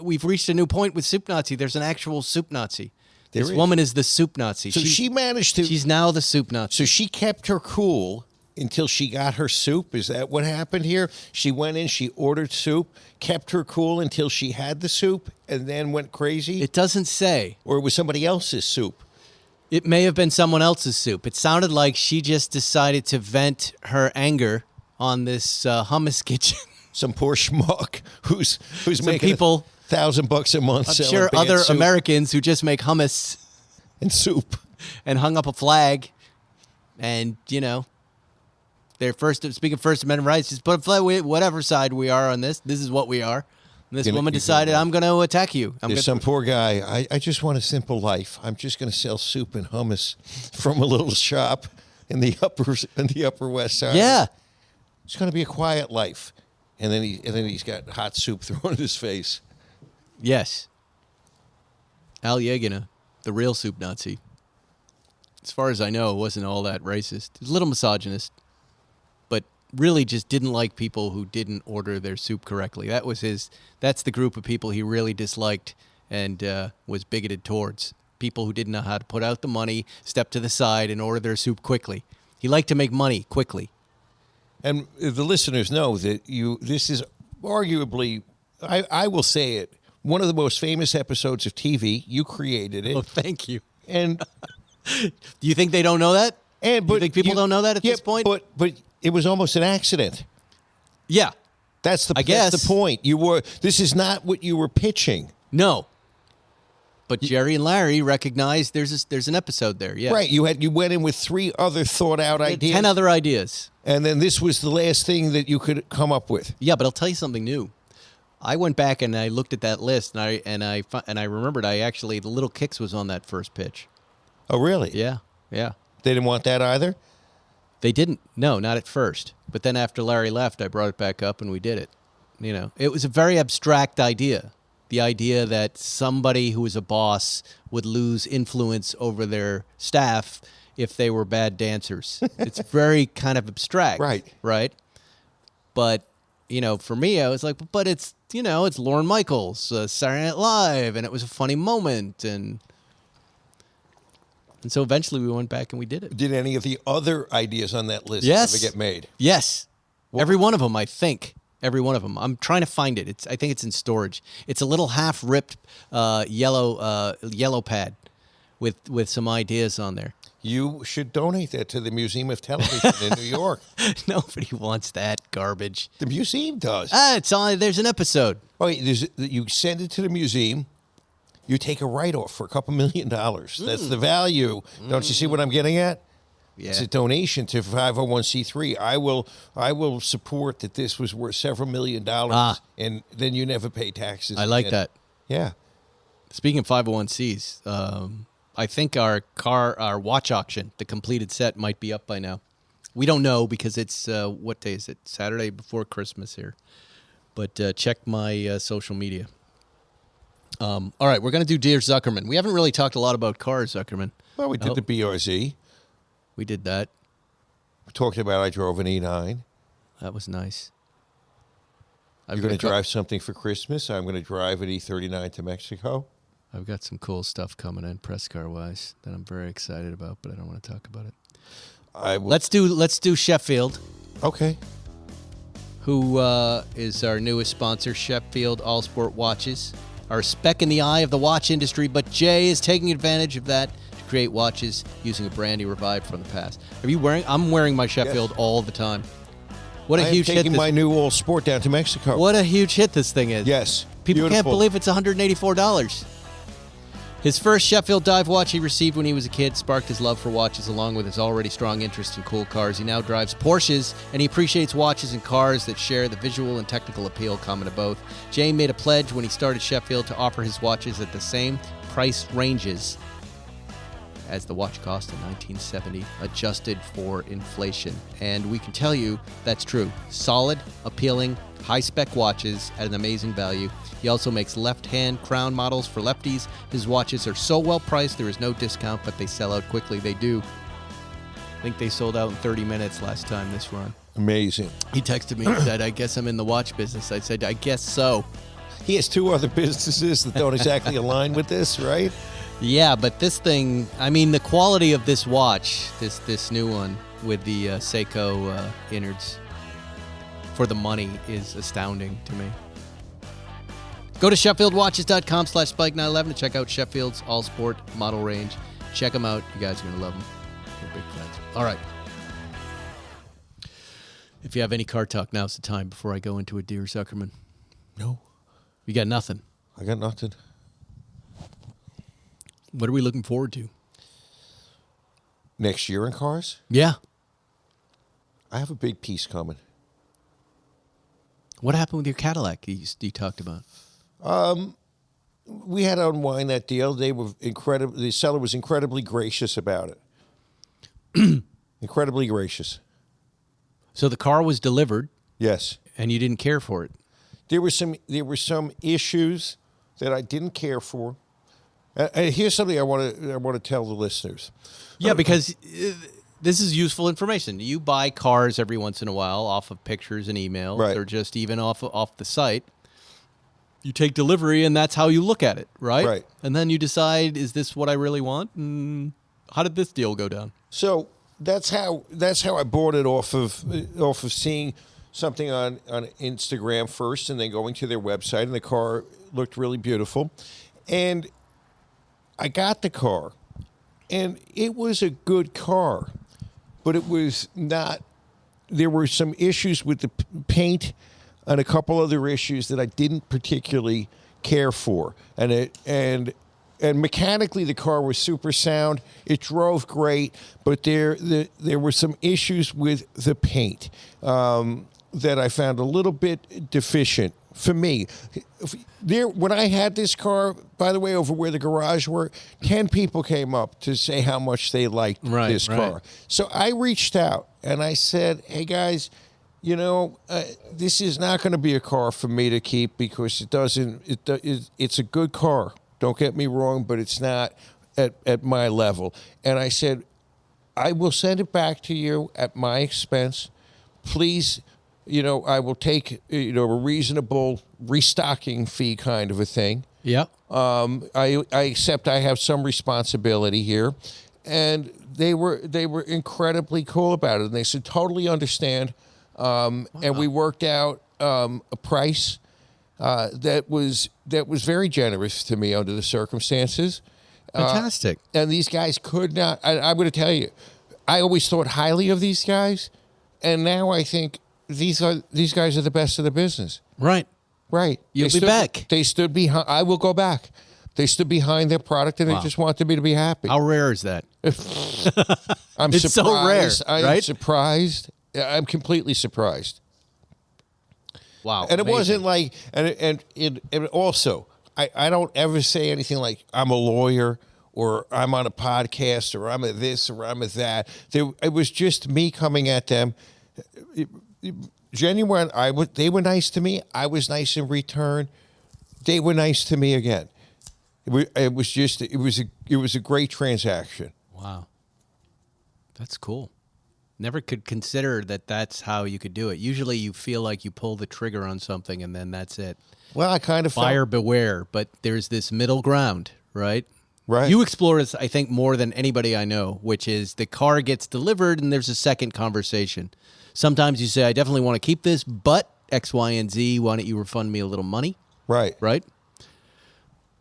we've reached a new point with soup Nazi. There's an actual soup Nazi. This woman is the soup Nazi. So she managed to. She's now the soup Nazi. So she kept her cool until she got her soup. Is that what happened here? She went in, she ordered soup, kept her cool until she had the soup, and then went crazy? It doesn't say. Or it was somebody else's soup? It may have been someone else's soup. It sounded like she just decided to vent her anger on this Hummus Kitchen. Some poor schmuck who's making people, $1,000 a month. I'm sure other soup. Americans who just make hummus and soup and hung up a flag, and their speaking of First Amendment rights, just put a flag. Whatever side we are on this, this is what we are. And this woman decided, I'm going to attack you. There's some poor guy. I just want a simple life. I'm just going to sell soup and hummus from a little shop in the upper West Side. Yeah, it's going to be a quiet life. And then he's got hot soup thrown in his face. Yes. Al Yagina, the real soup Nazi. As far as I know, it wasn't all that racist. He was a little misogynist, but really just didn't like people who didn't order their soup correctly. That's the group of people he really disliked and was bigoted towards. People who didn't know how to put out the money, step to the side, and order their soup quickly. He liked to make money quickly. And the listeners know that this is arguably, I will say it, one of the most famous episodes of TV. You created it. Oh, thank you. And do you think they don't know that? Do you think people don't know that at this point? But it was almost an accident. Yeah. That's the point. This is not what you were pitching. No. But Jerry and Larry recognized there's an episode there. Yeah. Right. You went in with 3 other thought out ideas. 10 other ideas. And then this was the last thing that you could come up with. Yeah, but I'll tell you something new. I went back and I looked at that list and I remembered the Little Kicks was on that first pitch. Oh, really? Yeah. Yeah. They didn't want that either? They didn't. No, not at first. But then after Larry left, I brought it back up and we did it. It was a very abstract idea. The idea that somebody who is a boss would lose influence over their staff if they were bad dancers. It's very kind of abstract. Right. Right? But, for me, I was like, but it's, it's Lorne Michaels, Saturday Night Live, and it was a funny moment. And so eventually we went back and we did it. Did any of the other ideas on that list ever get made? Yes. Every one of them, I think. Every one of them. I'm trying to find it. I think it's in storage. It's a little half-ripped yellow pad with some ideas on there. You should donate that to the Museum of Television in New York. Nobody wants that garbage. The museum does. It's on. There's an episode. Oh, you send it to the museum. You take a write-off for $2 million. That's the value. Don't you see what I'm getting at? Yeah. It's a donation to 501c3. I will support that this was worth several $1 million, and then you never pay taxes. I like that. Yeah. Speaking of 501cs, I think our watch auction, the completed set, might be up by now. We don't know because it's, what day is it? Saturday before Christmas here. But check my social media. All right, we're going to do Dear Zuckerman. We haven't really talked a lot about cars, Zuckerman. Well, we did the BRZ. We did that. We talked about I drove an E9. That was nice. You're going to drive something for Christmas. I'm going to drive an E39 to Mexico. I've got some cool stuff coming in press car wise that I'm very excited about, but I don't want to talk about it. Let's do Sheffield. Okay. who is our newest sponsor, Sheffield All Sport Watches. Our speck in the eye of the watch industry, but Jay is taking advantage of that to create watches using a brand he revived from the past. Are you wearing? I'm wearing my Sheffield all the time. What a huge hit! Taking my new All Sport down to Mexico. What a huge hit this thing is. Yes. People Beautiful. can't believe it's $184. His first Sheffield dive watch he received when he was a kid sparked his love for watches along with his already strong interest in cool cars. He now drives Porsches, and he appreciates watches and cars that share the visual and technical appeal common to both. Jay made a pledge when he started Sheffield to offer his watches at the same price ranges as the watch cost in 1970, adjusted for inflation. And we can tell you that's true. Solid, appealing, high-spec watches at an amazing value. He also makes left-hand crown models for lefties. His watches are so well-priced, there is no discount, but they sell out quickly. They do. I think they sold out in 30 minutes last time this run. Amazing. He texted me and said, I guess I'm in the watch business. I said, I guess so. He has two other businesses that don't exactly align with this, right? Yeah, but this thing, I mean, the quality of this watch, this new one with the Seiko innards for the money is astounding to me. Go to SheffieldWatches.com/Spike911 to check out Sheffield's All Sport model range. Check them out. You guys are going to love them. They're big fans. All right. If you have any car talk, now's the time before I go into a Dear Zuckerman. No. You got nothing. I got nothing. What are we looking forward to? Next year in cars? Yeah. I have a big piece coming. What happened with your Cadillac you talked about? We had to unwind that deal. They were incredible. The seller was incredibly gracious about it. Incredibly gracious. So the car was delivered. Yes. And you didn't care for it. There were some issues that I didn't care for. Here's something I want to tell the listeners. Yeah, because this is useful information. You buy cars every once in a while off of pictures and emails, right, or just even off the site. You take delivery, and that's how you look at it, right? Right. And then you decide, is this what I really want? And how did this deal go down? So that's how I bought it off of seeing something on Instagram first, and then going to their website, and the car looked really beautiful, and I got the car, and it was a good car, but it was not. There were some issues with the paint and a couple other issues that I didn't particularly care for. And mechanically, the car was super sound. It drove great, but there were some issues with the paint that I found a little bit deficient. For me, when I had this car, by the way, over where the garage were, 10 people came up to say how much they liked this car. So I reached out and I said, hey, guys, this is not going to be a car for me to keep because it's a good car. Don't get me wrong, but it's not at my level. And I said, I will send it back to you at my expense. Please, I will take, a reasonable restocking fee kind of a thing. Yeah. I accept I have some responsibility here. And they were incredibly cool about it. And they said, totally understand. Wow. And we worked out a price that was very generous to me under the circumstances. Fantastic. And these guys could not, I'm going to tell you, I always thought highly of these guys. And now I think, these guys are the best of the business. Right. You'll be back. They stood behind. I will go back. They stood behind their product, and they just wanted me to be happy. How rare is that? I'm it's surprised. So rare, I'm surprised. I'm completely surprised. Wow. And it wasn't like, and also, I don't ever say anything like I'm a lawyer or I'm on a podcast or I'm a this or I'm a that. It was just me coming at them. Genuine. They were nice to me. I was nice in return. They were nice to me again. It was a great transaction. Wow, that's cool. Never could consider that that's how you could do it. Usually, you feel like you pull the trigger on something and then that's it. Well, I kind of buyer beware, but there's this middle ground, right? Right. You explore this, I think, more than anybody I know, which is the car gets delivered and there's a second conversation. Sometimes you say, I definitely want to keep this, but X, Y, and Z. Why don't you refund me a little money? Right. Right?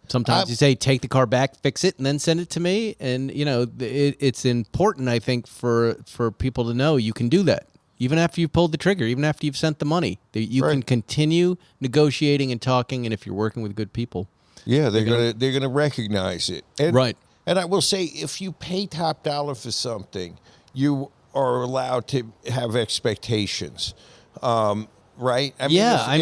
Sometimes you say, take the car back, fix it, and then send it to me. And, it's important, I think, for people to know you can do that. Even after you've pulled the trigger, even after you've sent the money, that you can continue negotiating and talking. And if you're working with good people. Yeah, they're gonna recognize it. And, right. And I will say, if you pay top dollar for something, you are allowed to have expectations. Right? If I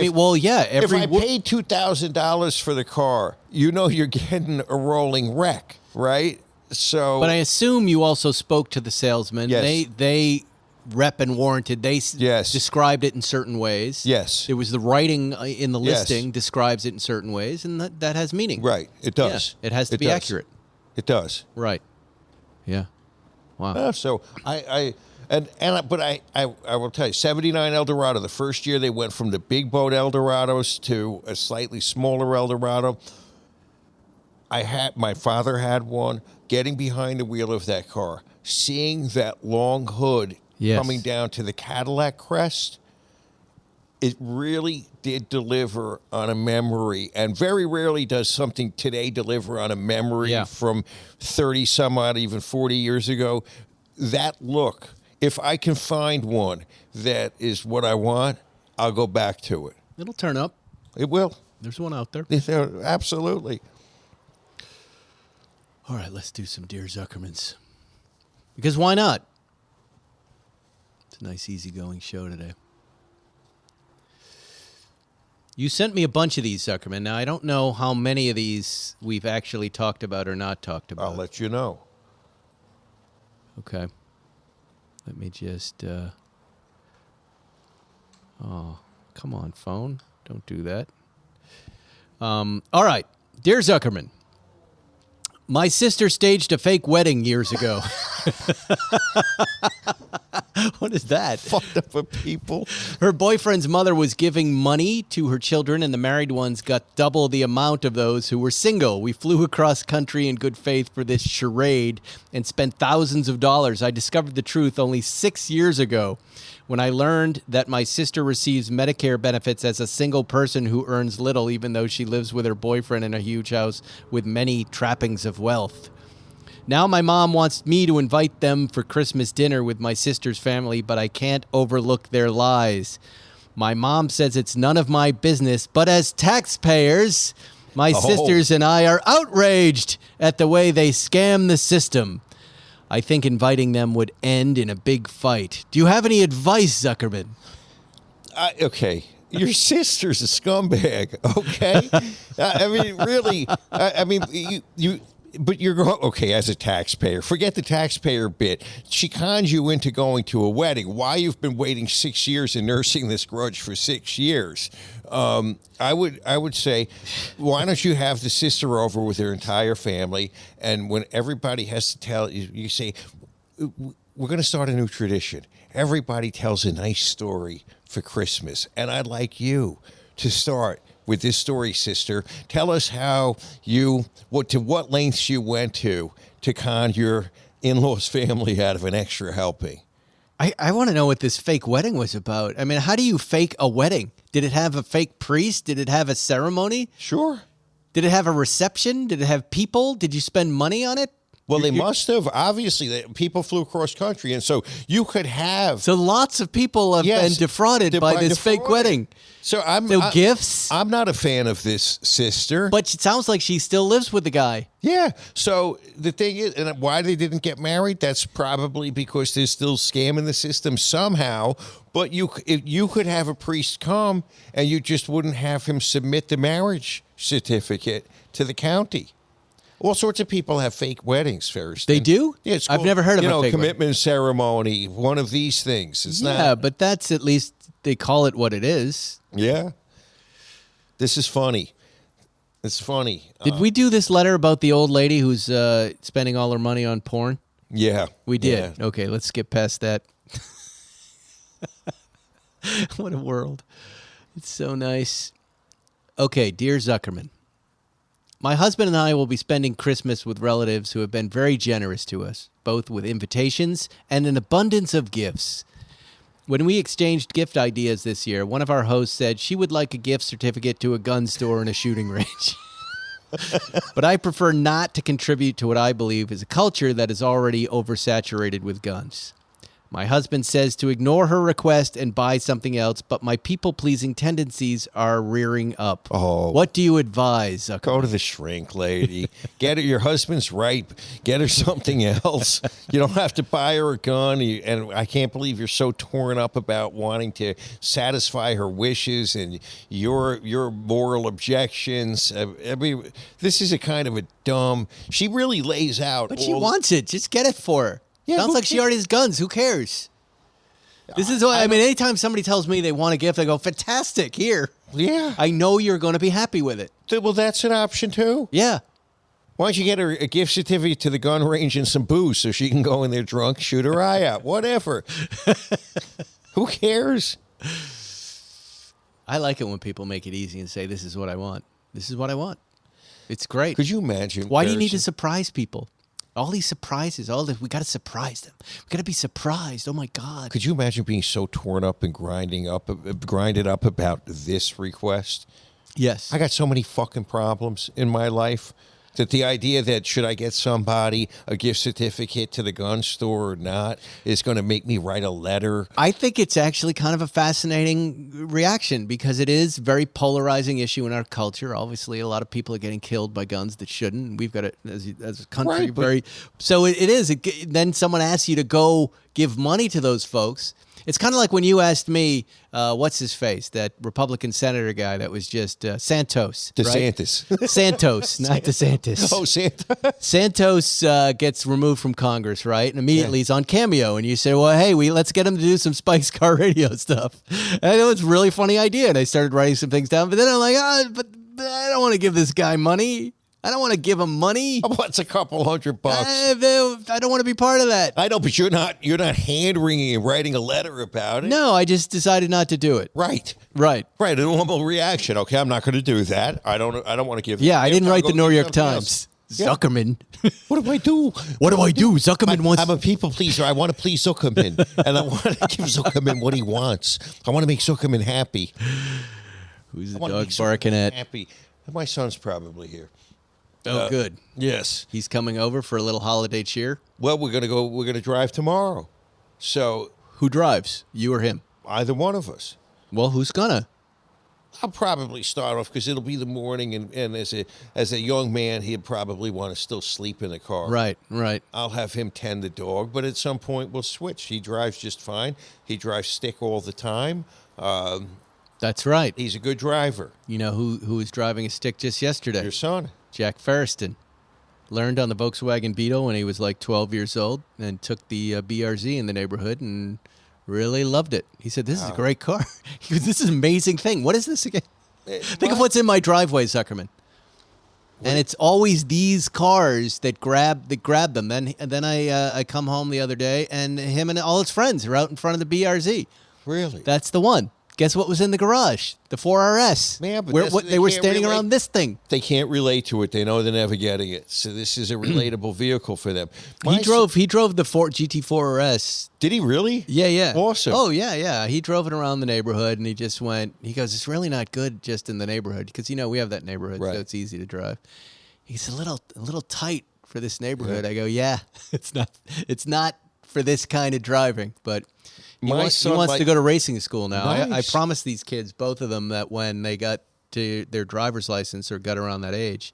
paid $2,000 for the car, you're getting a rolling wreck, right? So, but I assume you also spoke to the salesman. Yes. They rep and warranted. They described it in certain ways. Yes. It was the writing in the listing describes it in certain ways, and that has meaning. Right. It does. Yeah, it has to be accurate. It does. Right. Yeah. Wow. So but I will tell you, 79 Eldorado, the first year they went from the big boat Eldorados to a slightly smaller Eldorado. My father had one, getting behind the wheel of that car, seeing that long hood coming down to the Cadillac crest, it really did deliver on a memory. And very rarely does something today deliver on a memory from 30 some odd, even 40 years ago. That look, if I can find one that is what I want, I'll go back to it. It'll turn up. It will. There's one out there. Absolutely. All right, let's do some Dear Zuckermans. Because why not? It's a nice, easygoing show today. You sent me a bunch of these, Zuckerman. Now, I don't know how many of these we've actually talked about or not talked about. I'll let you know. Okay. Let me just... Oh, come on, phone. Don't do that. All right. Dear Zuckerman, my sister staged a fake wedding years ago. What is that? Fucked up for people. Her boyfriend's mother was giving money to her children, and the married ones got double the amount of those who were single. We flew across country in good faith for this charade and spent thousands of dollars. I discovered the truth only 6 years ago when I learned that my sister receives Medicare benefits as a single person who earns little, even though she lives with her boyfriend in a huge house with many trappings of wealth. Now my mom wants me to invite them for Christmas dinner with my sister's family, but I can't overlook their lies. My mom says it's none of my business, but as taxpayers, my sisters and I are outraged at the way they scam the system. I think inviting them would end in a big fight. Do you have any advice, Zuckerman? Okay. Your sister's a scumbag, okay? I mean, really, but you're going, okay, as a taxpayer, forget the taxpayer bit. She cons you into going to a wedding. Why you've been waiting 6 years and nursing this grudge for 6 years? I would say, why don't you have the sister over with her entire family, and when everybody has to tell you, you say, we're going to start a new tradition. Everybody tells a nice story for Christmas, and I'd like you to start with this story, sister. Tell us how to what lengths you went to con your in-laws family out of an extra helping. I want to know what this fake wedding was about. I mean, how do you fake a wedding? Did it have a fake priest? Did it have a ceremony? Sure. Did it have a reception? Did it have people? Did you spend money on it? Well, they must have. Obviously, people flew cross country, and so you could have. So lots of people have been defrauded by this fake wedding. So gifts? I'm not a fan of this sister. But it sounds like she still lives with the guy. Yeah. So the thing is, and why they didn't get married, that's probably because they're still scamming the system somehow. But you could have a priest come, and you just wouldn't have him submit the marriage certificate to the county. All sorts of people have fake weddings, Ferris. They do? Yeah, it's I've never heard of a fake commitment ceremony, one of these things. It's not. Yeah, but that's at least they call it what it is. Yeah. This is funny. It's funny. Did we do this letter about the old lady who's spending all her money on porn? Yeah. We did. Yeah. Okay, let's skip past that. What a world. It's so nice. Okay, Dear Zuckerman. My husband and I will be spending Christmas with relatives who have been very generous to us, both with invitations and an abundance of gifts. When we exchanged gift ideas this year, one of our hosts said she would like a gift certificate to a gun store and a shooting range. But I prefer not to contribute to what I believe is a culture that is already oversaturated with guns. My husband says to ignore her request and buy something else, but my people-pleasing tendencies are rearing up. Oh. What do you advise, Zuckerman? Go to the shrink lady. Get her. Your husband's right. Get her something else. You don't have to buy her a gun. And I can't believe you're so torn up about wanting to satisfy her wishes and your moral objections. I mean, this is a kind of a dumb. She really lays out. But she wants it. Just get it for her. Yeah, sounds like she already has guns. Who cares? This is why, I mean, anytime somebody tells me they want a gift, I go, fantastic, here. Yeah. I know you're going to be happy with it. Well, that's an option, too. Yeah. Why don't you get her a gift certificate to the gun range and some booze so she can go in there drunk, shoot her eye out, whatever. Who cares? I like it when people make it easy and say, this is what I want. This is what I want. It's great. Could you imagine? Why do you need to surprise people? All these surprises, we got to surprise them. We got to be surprised. Oh, my God. Could you imagine being so torn up and grinded up about this request? Yes. I got so many fucking problems in my life that the idea that should I get somebody a gift certificate to the gun store or not is going to make me write a letter. I think it's actually kind of a fascinating reaction because it is a very polarizing issue in our culture. Obviously, a lot of people are getting killed by guns that shouldn't. We've got it as a country Right, so it is. Then someone asks you to go give money to those folks. It's kind of like when you asked me, what's his face, that Republican senator guy that was just Santos. DeSantis. Right? Santos, not DeSantis. Oh, Santos. Santos gets removed from Congress, right? And immediately he's on Cameo. And you say, well, hey, let's get him to do some Spice Car Radio stuff. And it was a really funny idea. And I started writing some things down. But then I'm like, but I don't want to give this guy money. I don't want to give him money. What's a couple $100? I don't want to be part of that. I know, but you're not hand-wringing and writing a letter about it. No, I just decided not to do it. Right. Right. Right. A normal reaction. Okay, I'm not going to do that. I don't want to give. Yeah, I didn't write the New York something Times. else. Yeah. Zuckerman. What do I do? What do I do? Zuckerman wants. I'm a people pleaser. I want to please Zuckerman, and I want to give Zuckerman what he wants. I want to make Zuckerman happy. Who's the I want to dog make barking Zuckerman at? happy. My son's probably here. Oh, good. Yes. He's coming over for a little holiday cheer. Well, we're gonna drive tomorrow. So Who drives? You or him? either one of us. Well, who's gonna? I'll probably start off because it'll be the morning, and as a young man, he'd probably want to still sleep in the car. Right, right. I'll have him tend the dog, but at some point we'll switch. He drives just fine. He drives stick all the time. That's right. He's a good driver. You know who was driving a stick just yesterday? Your son. Jack Ferriston. Learned on the Volkswagen Beetle when he was like 12 years old and took the BRZ in the neighborhood and really loved it. He said, this is a great car. He goes, this is an amazing thing. What is this again? Think of what's in my driveway, Zuckerman. And it's always these cars that grab them. Then I come home the other day and him and all his friends are out in front of the BRZ. Really? That's the one. Guess what was in the garage? The 4RS. Yeah, but they were standing around this thing. They can't relate to it. They know they're never getting it. So this is a relatable vehicle for them. He drove the Ford GT4RS. Did he really? Yeah, yeah. Awesome. Oh, yeah. He drove it around the neighborhood, and he goes, it's really not good just in the neighborhood, because, we have that neighborhood, Right. so it's easy to drive. He's a little tight for this neighborhood. Yeah. I go, yeah, it's not for this kind of driving, but he wants to go to racing school now. Nice. I promised these kids, both of them, that when they got to their driver's license or got around that age,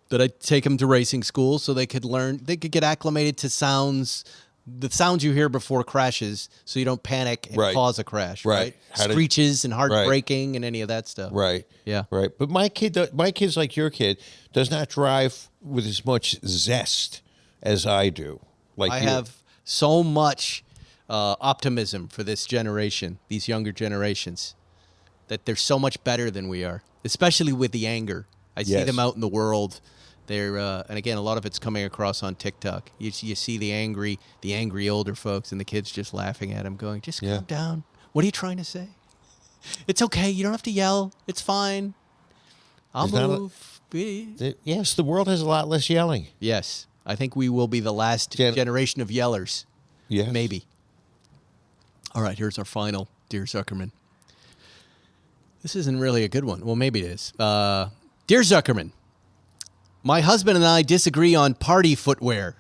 that I'd take them to racing school so they could get acclimated to the sounds you hear before crashes, so you don't panic and cause a crash. Right. Screeches and hard braking and any of that stuff. Right. Yeah. Right. But my kid's like your kid, does not drive with as much zest as I do. Like I have so much optimism for this generation, these younger generations, that they're so much better than we are, especially with the anger. I see them out in the world. They're and again, a lot of it's coming across on TikTok. You see the angry older folks, and the kids just laughing at them, going, "Just calm down. What are you trying to say? It's okay. You don't have to yell. It's fine. I'll move." Yes, the world has a lot less yelling. Yes, I think we will be the last generation of yellers. Yes. Maybe. All right, here's our final Dear Zuckerman. This isn't really a good one. Well, maybe it is. Dear Zuckerman, my husband and I disagree on party footwear.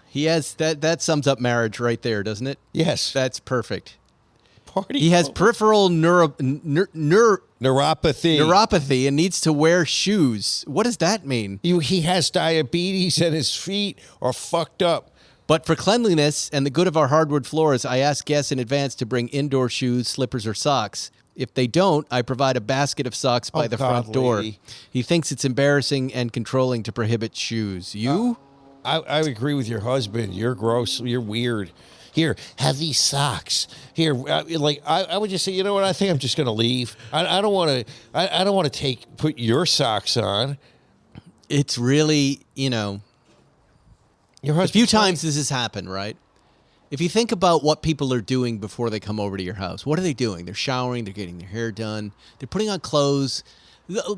He has that sums up marriage right there, doesn't it? Yes. That's perfect. Party. He has peripheral neuropathy and needs to wear shoes. What does that mean? He has diabetes and his feet are fucked up. But for cleanliness and the good of our hardwood floors, I ask guests in advance to bring indoor shoes, slippers, or socks. If they don't, I provide a basket of socks by the front door. Lady. He thinks it's embarrassing and controlling to prohibit shoes. You? I agree with your husband. You're gross. You're weird. Here, have these socks. Here, I would just say, you know what? I think I'm just going to leave. I don't want to. I don't want to put your socks on. It's really, your husband. A few times this has happened, right? If you think about what people are doing before they come over to your house, what are they doing? They're showering. They're getting their hair done. They're putting on clothes.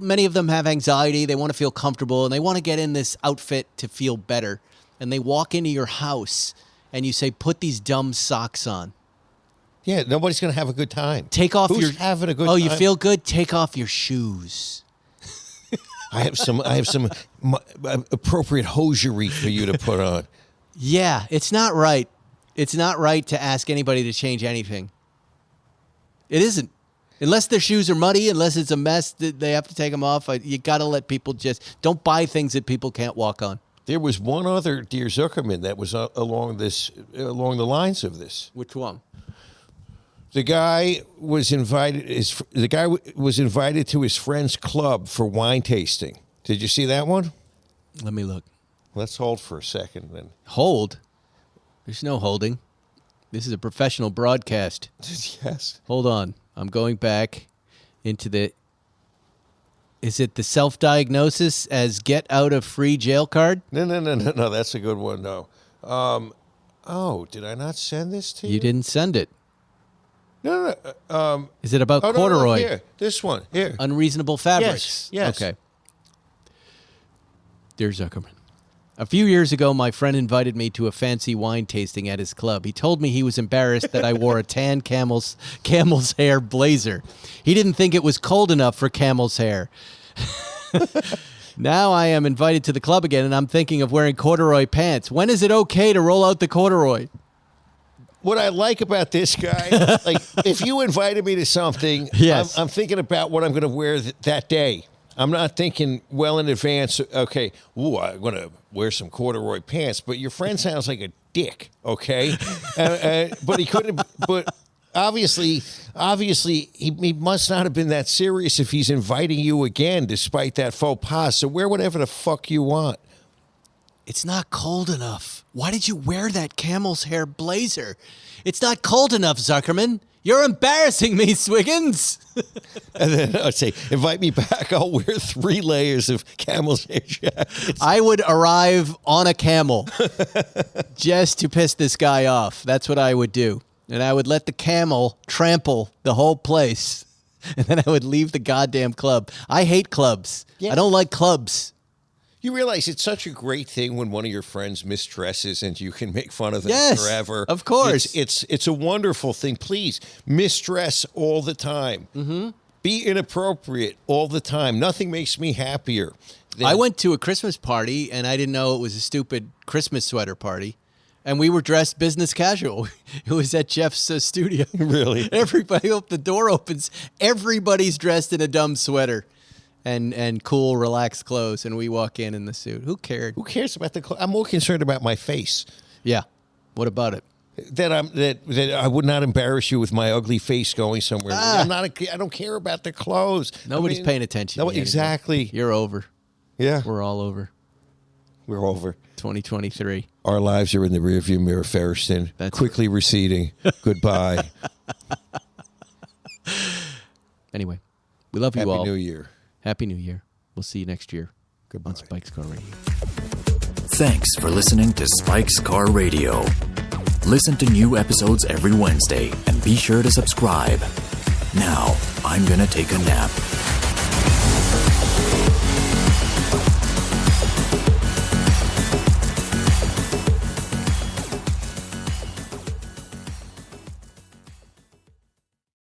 Many of them have anxiety. They want to feel comfortable, and they want to get in this outfit to feel better. And they walk into your house. And you say, put these dumb socks on. Yeah, nobody's going to have a good time. Take off Who's having a good time? Oh, you feel good? Take off your shoes. I have some appropriate hosiery for you to put on. Yeah, it's not right. It's not right to ask anybody to change anything. It isn't. Unless their shoes are muddy, unless it's a mess, they have to take them off. You got to let people don't buy things that people can't walk on. There was one other Dear Zuckerman that was along the lines of this. Which one? The guy was invited. The guy was invited to his friend's club for wine tasting. Did you see that one? Let me look. Let's hold for a second then. Hold? There's no holding. This is a professional broadcast. Yes. Hold on. I'm going back into the. Is it the self-diagnosis as get out of free jail card? No. That's a good one. No. Did I not send this to you? You didn't send it. No. Is it about corduroy? No, here. This one. Here. Unreasonable fabrics. Yes. Okay. Dear Zuckerman, a few years ago, my friend invited me to a fancy wine tasting at his club. He told me he was embarrassed that I wore a tan camel's hair blazer. He didn't think it was cold enough for camel's hair. Now I am invited to the club again, and I'm thinking of wearing corduroy pants. When is it okay to roll out the corduroy? What I like about this guy, if you invited me to something, yes. I'm thinking about what I'm going to wear that day. I'm not thinking well in advance, okay, I'm going to wear some corduroy pants, but your friend sounds like a dick, okay? But he couldn't, but obviously, he must not have been that serious if he's inviting you again, despite that faux pas. So wear whatever the fuck you want. It's not cold enough. Why did you wear that camel's hair blazer? It's not cold enough, Zuckerman. You're embarrassing me, Swiggins. And then I'd say, invite me back. I'll wear 3 layers of camel's hair jackets. I would arrive on a camel just to piss this guy off. That's what I would do. And I would let the camel trample the whole place. And then I would leave the goddamn club. I hate clubs. Yeah. I don't like clubs. You realize it's such a great thing when one of your friends misdresses and you can make fun of them yes, forever. Of course. It's a wonderful thing. Please, misdress all the time. Mm-hmm. Be inappropriate all the time. Nothing makes me happier. I went to a Christmas party, and I didn't know it was a stupid Christmas sweater party. And we were dressed business casual. It was at Jeff's studio. Really? Everybody, the door opens. Everybody's dressed in a dumb sweater. And cool, relaxed clothes, and we walk in the suit. Who cared? Who cares about the clothes? I'm more concerned about my face. Yeah. What about it? That I would not embarrass you with my ugly face going somewhere. I don't care about the clothes. Nobody's paying attention. Exactly. You're over. Yeah. We're all over. We're over. 2023. Our lives are in the rearview mirror, Ferriston. That's quickly receding. Goodbye. Anyway, we love you all. Happy New Year. Happy New Year. We'll see you next year. Goodbye. On Spike's Car Radio. Thanks for listening to Spike's Car Radio. Listen to new episodes every Wednesday and be sure to subscribe. Now, I'm gonna take a nap.